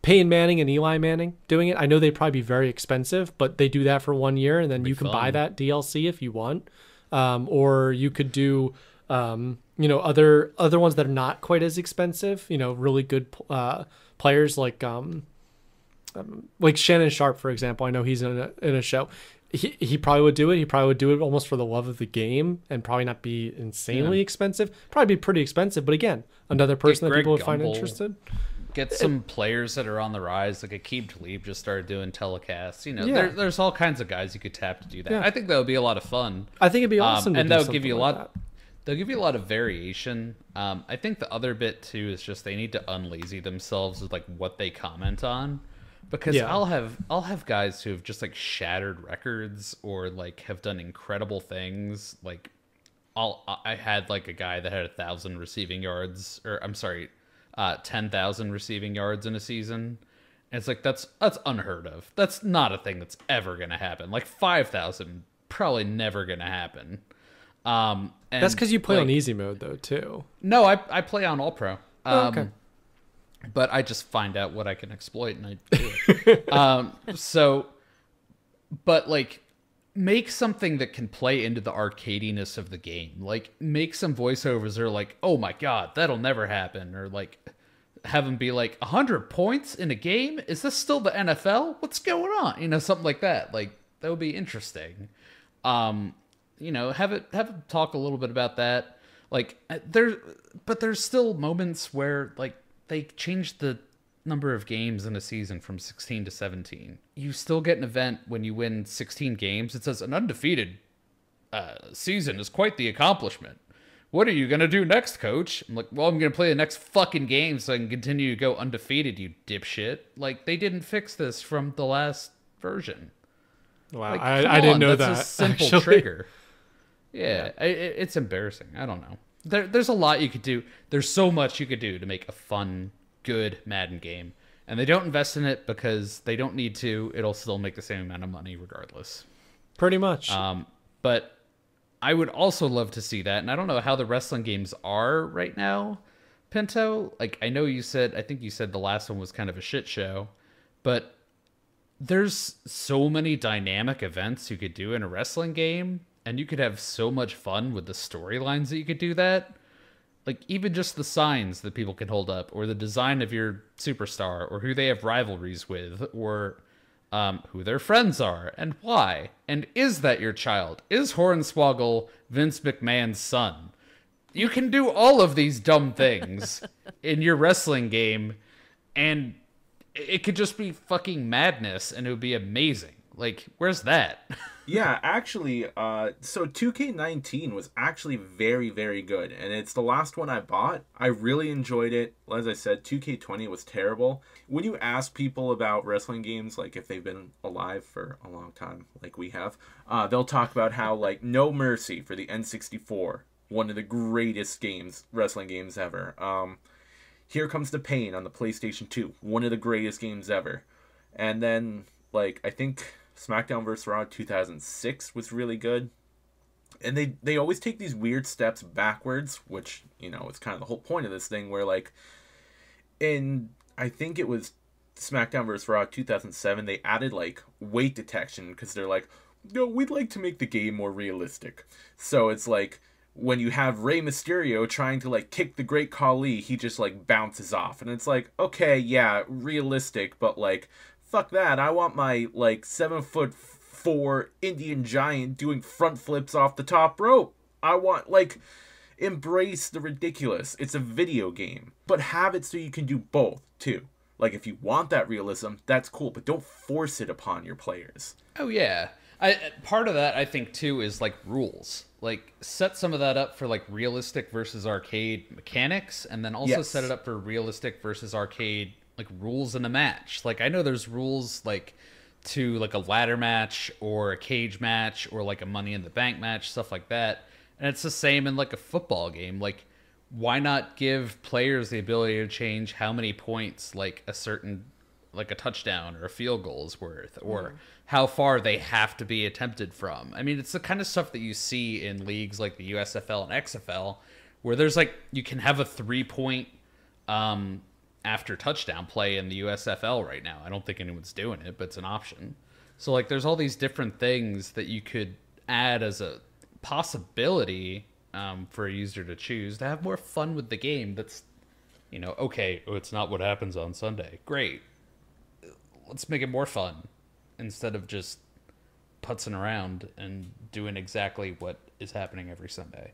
Peyton Manning and Eli Manning doing it? I know they'd probably be very expensive, but they do that for 1 year, and then you can buy that DLC if you want. Or you could do, other ones that are not quite as expensive. Really good players like Shannon Sharp, for example. I know he's in a show. He probably would do it. He probably would do it almost for the love of the game, and probably not be insanely expensive. Probably be pretty expensive, but again, another person that people would find interested. Get some players that are on the rise, like Akeem Talib just started doing telecasts. There's all kinds of guys you could tap to do that. Yeah. I think that would be a lot of fun. I think it'd be awesome, and they'll give you a lot. They'll give you a lot of variation. I think the other bit too is just they need to unlazy themselves with like what they comment on, because I'll have guys who have just like shattered records or like have done incredible things. Like I had like a guy that had 1,000 receiving yards, or I'm sorry, 10,000 receiving yards in a season. And it's like, that's unheard of. That's not a thing that's ever going to happen. Like 5,000, probably never going to happen. And that's because you play on easy mode though, too. No, I play on all pro. Okay. But I just find out what I can exploit and I do it. But like, make something that can play into the arcadiness of the game. Like, make some voiceovers that are like, oh my god, that'll never happen. Or like, have them be like, 100 points in a game? Is this still the NFL? What's going on? Something like that. Like, that would be interesting. Have it talk a little bit about that. Like, there's still moments where like they changed the number of games in a season from 16 to 17. You still get an event when you win 16 games. It says an undefeated season is quite the accomplishment. What are you going to do next, coach? I'm like, well, I'm going to play the next fucking game so I can continue to go undefeated, you dipshit. Like, they didn't fix this from the last version. Wow, like, I didn't know that's that. A simple trigger. Yeah, it's embarrassing. I don't know. There's a lot you could do. There's so much you could do to make a fun, good Madden game, and they don't invest in it because they don't need to. It'll still make the same amount of money regardless. Pretty much. But I would also love to see that, and I don't know how the wrestling games are right now, Pinto. Like, I think you said the last one was kind of a shit show, but there's so many dynamic events you could do in a wrestling game, and you could have so much fun with the storylines that you could do that. Like, even just the signs that people can hold up, or the design of your superstar, or who they have rivalries with, or who their friends are, and why. And is that your child? Is Hornswoggle Vince McMahon's son? You can do all of these dumb things in your wrestling game, and it could just be fucking madness, and it would be amazing. Like, where's that? Yeah, actually, so 2K19 was actually very, very good, and it's the last one I bought. I really enjoyed it. As I said, 2K20 was terrible. When you ask people about wrestling games, like if they've been alive for a long time, like we have, they'll talk about how, like, No Mercy for the N64, one of the greatest wrestling games ever. Here Comes the Pain on the PlayStation 2, one of the greatest games ever. And then, like, I think SmackDown vs. Raw 2006 was really good. And they always take these weird steps backwards, which, is kind of the whole point of this thing, where, like, I think it was SmackDown vs. Raw 2007, they added, like, weight detection, because they're like, no, we'd like to make the game more realistic. So it's like, when you have Rey Mysterio trying to like kick the Great Khali, he just like bounces off. And it's like, okay, yeah, realistic, but like, fuck that. I want my like 7'4" Indian giant doing front flips off the top rope. I want like, embrace the ridiculous. It's a video game, but have it so you can do both too. Like if you want that realism, that's cool, but don't force it upon your players. Oh yeah. Part of that I think too is like rules. Like set some of that up for like realistic versus arcade mechanics, and then also set it up for realistic versus arcade like rules in a match. Like I know there's rules like to like a ladder match or a cage match or like a Money in the Bank match, stuff like that. And it's the same in like a football game. Like why not give players the ability to change how many points like a certain like a touchdown or a field goal is worth, or how far they have to be attempted from. I mean, it's the kind of stuff that you see in leagues like the USFL and XFL, where there's like, you can have a 3-point after touchdown play in the USFL right now. I don't think anyone's doing it, but it's an option. So like, there's all these different things that you could add as a possibility for a user to choose to have more fun with the game. That's, you know, okay, it's not what happens on Sunday. Great. Let's make it more fun instead of just putzing around and doing exactly what is happening every Sunday.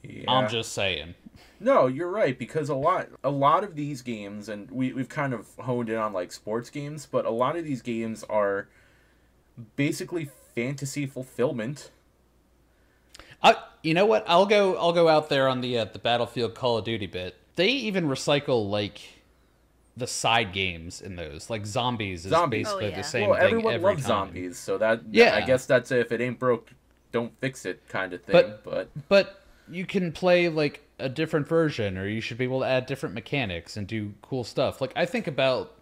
Yeah. I'm just saying. No, you're right, because a lot of these games, and we've kind of honed in on like sports games, but a lot of these games are basically fantasy fulfillment. You know what? I'll go out there on the Battlefield Call of Duty bit. They even recycle like the side games in those, like zombies is basically the same thing everyone every loves time. Zombies, so that I guess that's if it ain't broke, don't fix it kind of thing. But you can play like a different version, or you should be able to add different mechanics and do cool stuff. Like I think about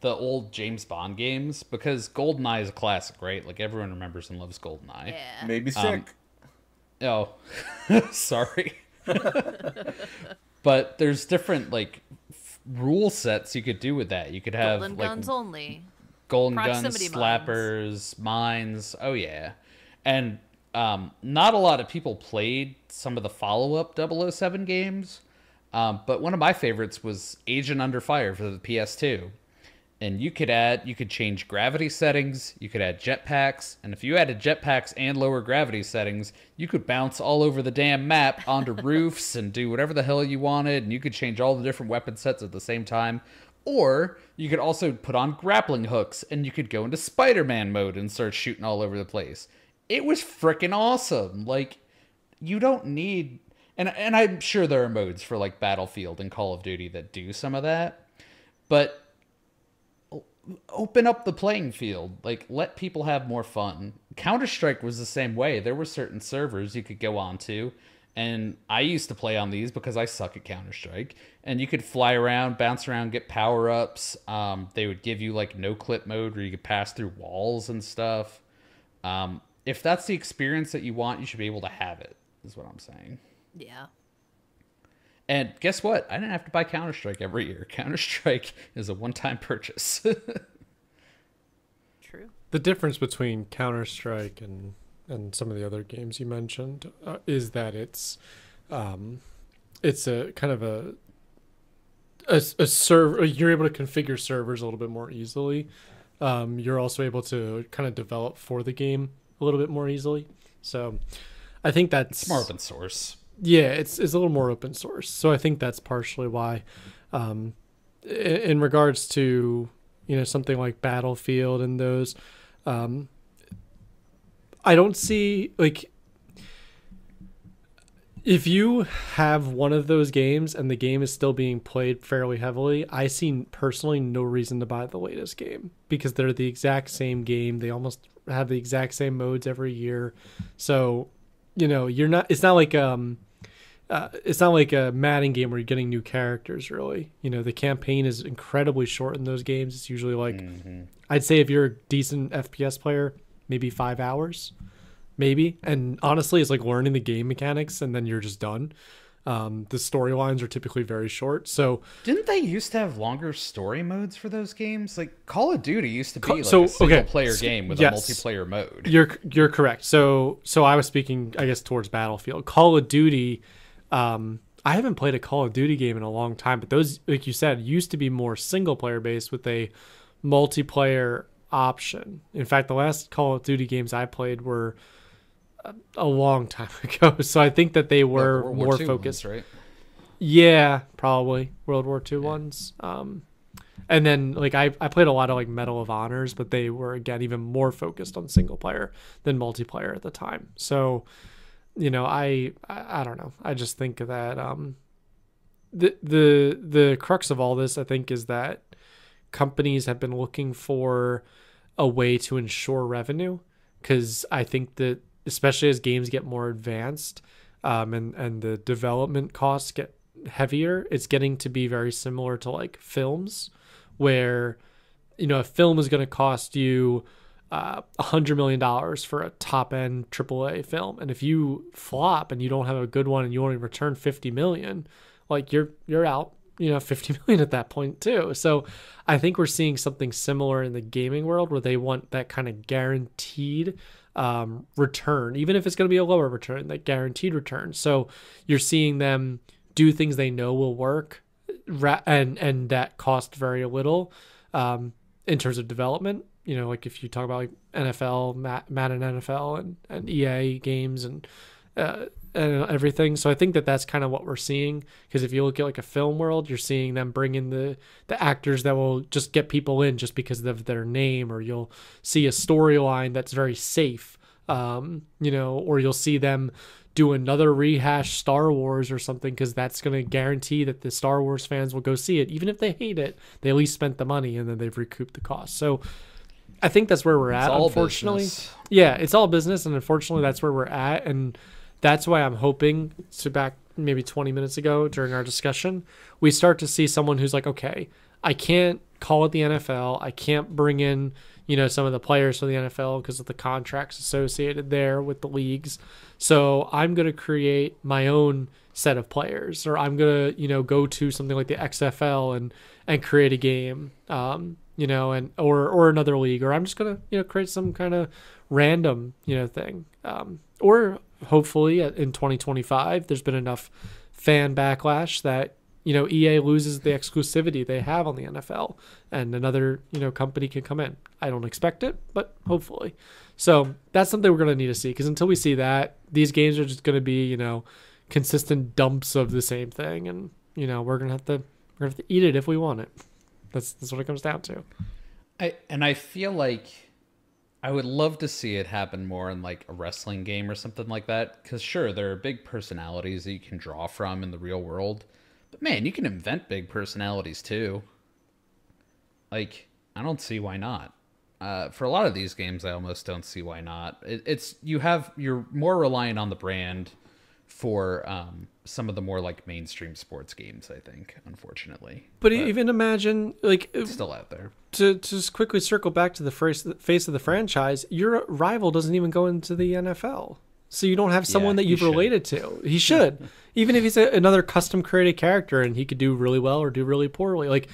the old James Bond games, because GoldenEye is a classic, right? Like everyone remembers and loves GoldenEye. Yeah. Maybe sick. Oh, sorry. But there's different like rule sets you could do with that. You could have golden like guns only, golden guns, proximity slappers, mines. Oh yeah. And not a lot of people played some of the follow-up 007 games, but one of my favorites was Agent Under Fire for the PS2. And you could change gravity settings, you could add jetpacks, and if you added jetpacks and lower gravity settings, you could bounce all over the damn map onto roofs and do whatever the hell you wanted, and you could change all the different weapon sets at the same time. Or you could also put on grappling hooks, and you could go into Spider-Man mode and start shooting all over the place. It was freaking awesome. Like, you don't need... And I'm sure there are modes for, like, Battlefield and Call of Duty that do some of that, but open up the playing field. Like, let people have more fun. Counter-Strike was the same way. There were certain servers you could go on to, and I used to play on these because I suck at Counter-Strike, and you could fly around, bounce around, get power-ups. They would give you like no-clip mode where you could pass through walls and stuff. If that's the experience that you want, you should be able to have it, is what I'm saying. Yeah. And guess what? I didn't have to buy Counter-Strike every year. Counter-Strike is a one-time purchase. True. The difference between Counter-Strike and some of the other games you mentioned is that it's a kind of a server. You're able to configure servers a little bit more easily. You're also able to kind of develop for the game a little bit more easily. So I think that's more open source. Yeah, it's a little more open source. So I think that's partially why. In regards to, something like Battlefield and those, I don't see, like, if you have one of those games and the game is still being played fairly heavily, I see personally no reason to buy the latest game, because they're the exact same game. They almost have the exact same modes every year. So, you're not, it's not like a Madden game where you're getting new characters, really. The campaign is incredibly short in those games. It's usually like, I'd say if you're a decent FPS player, maybe 5 hours, maybe. And honestly, it's like learning the game mechanics and then you're just done. The storylines are typically very short. So didn't they used to have longer story modes for those games? Like Call of Duty used to be like so, a single okay, player game with yes. a multiplayer mode. You're correct. So I was speaking, I guess, towards Battlefield. Call of Duty, I haven't played a Call of Duty game in a long time, but those, like you said, used to be more single player based with a multiplayer option. In fact, the last Call of Duty games I played were a long time ago. So I think that they were more focused. Ones, right? Yeah, probably World War II ones. And then like I played a lot of like Medal of Honors, but they were again even more focused on single player than multiplayer at the time. So, you know, I don't know. I just think that the crux of all this, I think, is that companies have been looking for a way to ensure revenue, because I think that especially as games get more advanced, and the development costs get heavier, it's getting to be very similar to like films, where, you know, a film is going to cost you $100 million for a top end AAA film, and if you flop and you don't have a good one and you only return 50 million, like you're out, you know, 50 million at that point too. So I think we're seeing something similar in the gaming world, where they want that kind of guaranteed return, even if it's going to be a lower return, that guaranteed return. So you're seeing them do things they know will work, and that cost very little in terms of development. You know, like if you talk about like NFL, Madden NFL, and EA games, and everything. So I think that that's kind of what we're seeing, because if you look at like a film world, you're seeing them bring in the actors that will just get people in just because of their name, or you'll see a storyline that's very safe, you know, or you'll see them do another rehash Star Wars or something, because that's going to guarantee that the Star Wars fans will go see it. Even if they hate it, they at least spent the money and then they've recouped the cost. So I think that's where we're at, unfortunately. Business. Yeah, it's all business, and unfortunately that's where we're at. And that's why I'm hoping, so back maybe 20 minutes ago during our discussion, we start to see someone who's like, okay, I can't call it the NFL. I can't bring in, you know, some of the players for the NFL because of the contracts associated there with the leagues. So I'm going to create my own set of players, or I'm going to, you know, go to something like the XFL and create a game, you know, and or another league, or I'm just going to, you know, create some kind of random, you know, thing. Or hopefully in 2025, there's been enough fan backlash that, you know, EA loses the exclusivity they have on the NFL, and another, you know, company can come in. I don't expect it, but hopefully. So that's something we're going to need to see, because until we see that, these games are just going to be, you know, consistent dumps of the same thing, and, you know, we're going to have to eat it if we want it. That's what it comes down to. I feel like I would love to see it happen more in like a wrestling game or something like that. Because sure, there are big personalities that you can draw from in the real world. But man, you can invent big personalities too. Like, I don't see why not. For a lot of these games, I almost don't see why not. You're more reliant on the brand for some of the more like mainstream sports games, I think, unfortunately. But even imagine, like, it's still out there. To just quickly circle back to the face of the franchise, your rival doesn't even go into the NFL. So you don't have someone that you've related to. He should. Even if he's another custom created character and he could do really well or do really poorly. Like,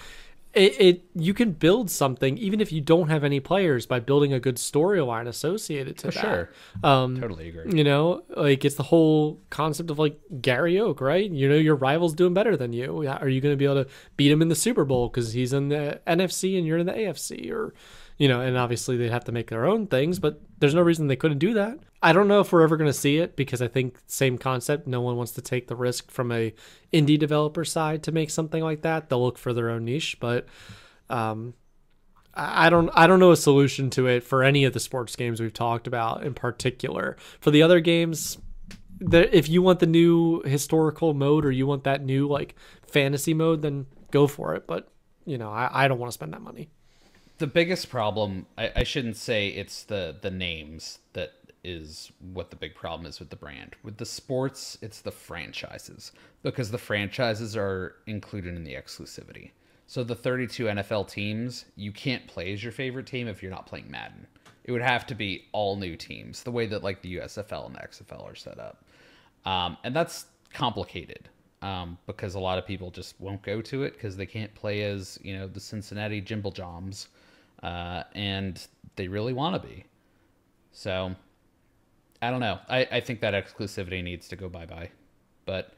you can build something even if you don't have any players by building a good storyline associated to that. Sure. Totally agree. You know, like, it's the whole concept of like Gary Oak, right? You know, your rival's doing better than you. Are you going to be able to beat him in the Super Bowl because he's in the NFC and you're in the AFC? Or, you know, and obviously they'd have to make their own things, but there's no reason they couldn't do that. I don't know if we're ever going to see it, because I think same concept. No one wants to take the risk from a indie developer side to make something like that. They'll look for their own niche, but I don't know a solution to it for any of the sports games we've talked about in particular. For the other games, if you want the new historical mode or you want that new like fantasy mode, then go for it. But, you know, I don't want to spend that money. The biggest problem, I shouldn't say it's the names that is what the big problem is with the brand. With the sports, it's the franchises, because the franchises are included in the exclusivity. So the 32 NFL teams, you can't play as your favorite team if you're not playing Madden. It would have to be all new teams, the way that like the USFL and the XFL are set up. And that's complicated because a lot of people just won't go to it because they can't play as, the Cincinnati Jimble Joms, and they really want to be. So I don't know. I think that exclusivity needs to go bye-bye. But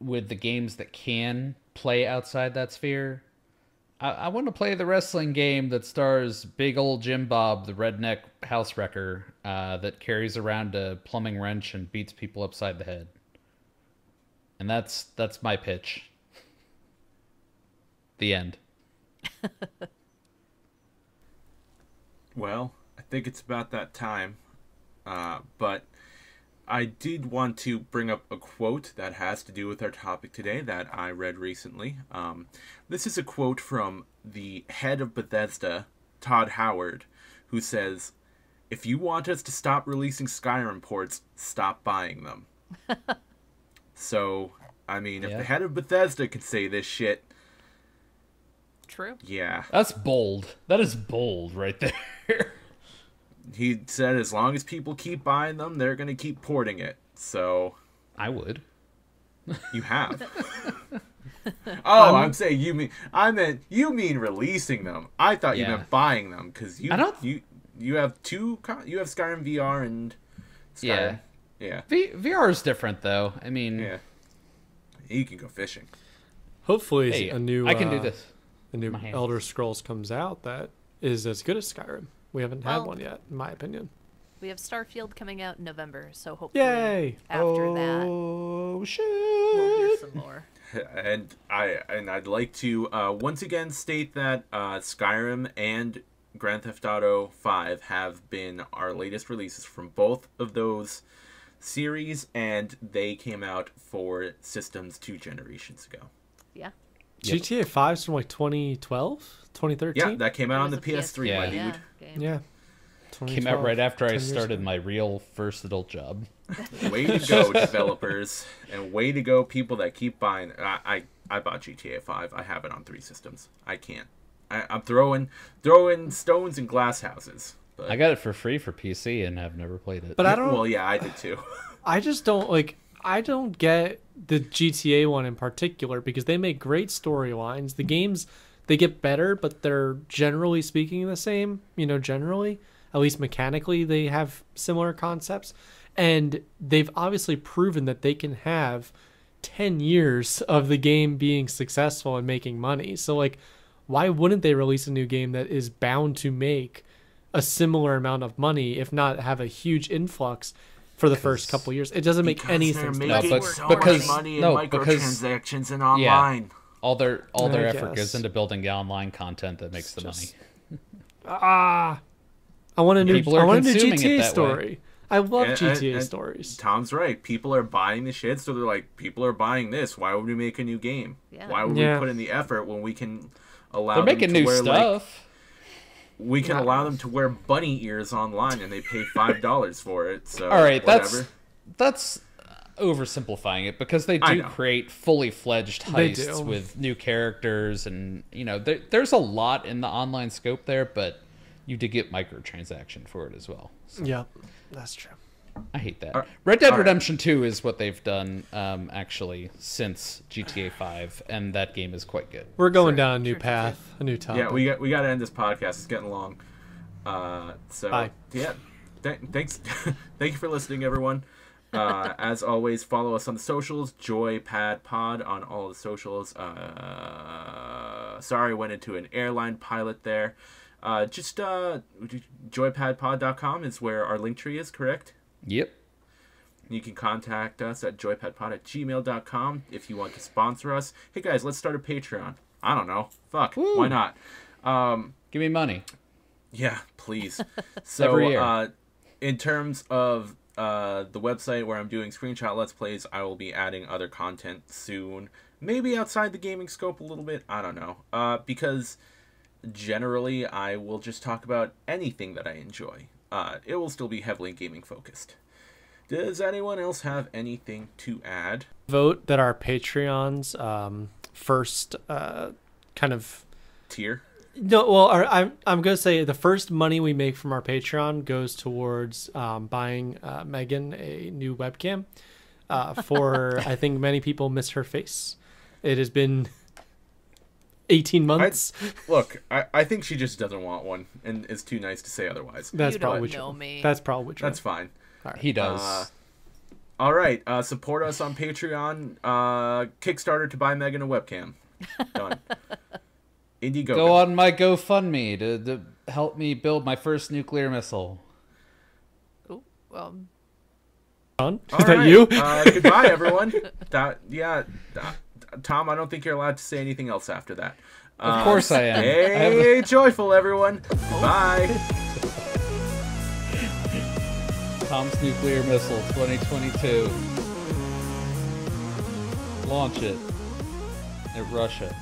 with the games that can play outside that sphere, I want to play the wrestling game that stars big old Jim Bob, the redneck house wrecker, that carries around a plumbing wrench and beats people upside the head. And that's my pitch. The end. Well, I think it's about that time. But I did want to bring up a quote that has to do with our topic today that I read recently. This is a quote from the head of Bethesda, Todd Howard, who says, "If you want us to stop releasing Skyrim ports, stop buying them." So, I mean, if the head of Bethesda could say this shit... True. Yeah. That's bold. That is bold right there. He said as long as people keep buying them, they're going to keep porting it. So... I would. You have. I'm saying you mean... you mean releasing them. I thought you meant buying them, because you have you have Skyrim VR and Skyrim. Yeah. VR is different, though. I mean... Yeah. You can go fishing. Hopefully a new... I can do this. A new Elder Scrolls comes out that is as good as Skyrim. We haven't had one yet, in my opinion. We have Starfield coming out in November, so hopefully after that, oh shit, we'll hear some more. And I'd like to once again state that Skyrim and Grand Theft Auto 5 have been our latest releases from both of those series, and they came out for systems 2 generations ago. Yeah. GTA 5's from like 2012, 2013? Yeah, that came out on the PS3, my dude. Yeah. Came out right after I started my real first adult job. Way to go, developers, and way to go, people that keep buying. I bought GTA 5. I have it on 3 systems. I can't. I'm throwing stones in glass houses. But... I got it for free for PC and have never played it. But I don't. Well, yeah, I did too. I just don't like. I don't get the GTA one in particular because they make great storylines. The games, they get better, but they're generally speaking the same. Generally, at least mechanically, they have similar concepts. And they've obviously proven that they can have 10 years of the game being successful and making money. So, like, why wouldn't they release a new game that is bound to make a similar amount of money, if not have a huge influx for the first couple years? It doesn't make any sense. Much money in microtransactions and online. Yeah, all their effort goes into building the online content that makes the money. I want a new GTA story. Way. I love GTA stories. Tom's right. People are buying the shit, so they're like, people are buying this. Why would we make a new game? Yeah. Why would we put in the effort when we can allow They're them making to new wear stuff. We can allow them to wear bunny ears online, and they pay $5 for it. So all right, whatever. that's oversimplifying it, because they do create fully fledged heists with new characters, and there's a lot in the online scope there, but you did get microtransaction for it as well. So. Yeah, that's true. I hate that. Red Dead Redemption 2 is what they've done actually since GTA 5, and that game is quite good. We're going down a new path, a new topic. Yeah, we got to end this podcast. It's getting long. Bye. Yeah, thanks. Thank you for listening, everyone. As always, follow us on the socials. JoyPad Pod on all the socials. Sorry, went into an airline pilot there. Just joypadpod.com is where our link tree is, correct? Yep. You can contact us at joypadpod@gmail.com if you want to sponsor us. Hey guys, let's start a Patreon. I don't know. Fuck. Woo. Why not? Give me money. Yeah, please. So every year. In terms of the website where I'm doing screenshot Let's Plays, I will be adding other content soon. Maybe outside the gaming scope a little bit. I don't know. Because generally I will just talk about anything that I enjoy. It will still be heavily gaming focused. Does anyone else have anything to add? Vote that our Patreons first kind of tier. No, well, I'm gonna say the first money we make from our Patreon goes towards buying Megan a new webcam. For I think many people miss her face. It has been 18 months. I think she just doesn't want one and is too nice to say otherwise. That's You probably don't know true. me. That's probably true. That's fine. He does. All right, support us on Patreon. Kickstarter to buy Megan a webcam. Done. Indiegogo. Go on my GoFundMe to help me build my first nuclear missile. Oh, John, All is that right, you? Goodbye, everyone. Tom, I don't think you're allowed to say anything else after that. Of course I am. Hey, joyful, everyone. Bye. Tom's nuclear missile 2022. Launch it at Russia.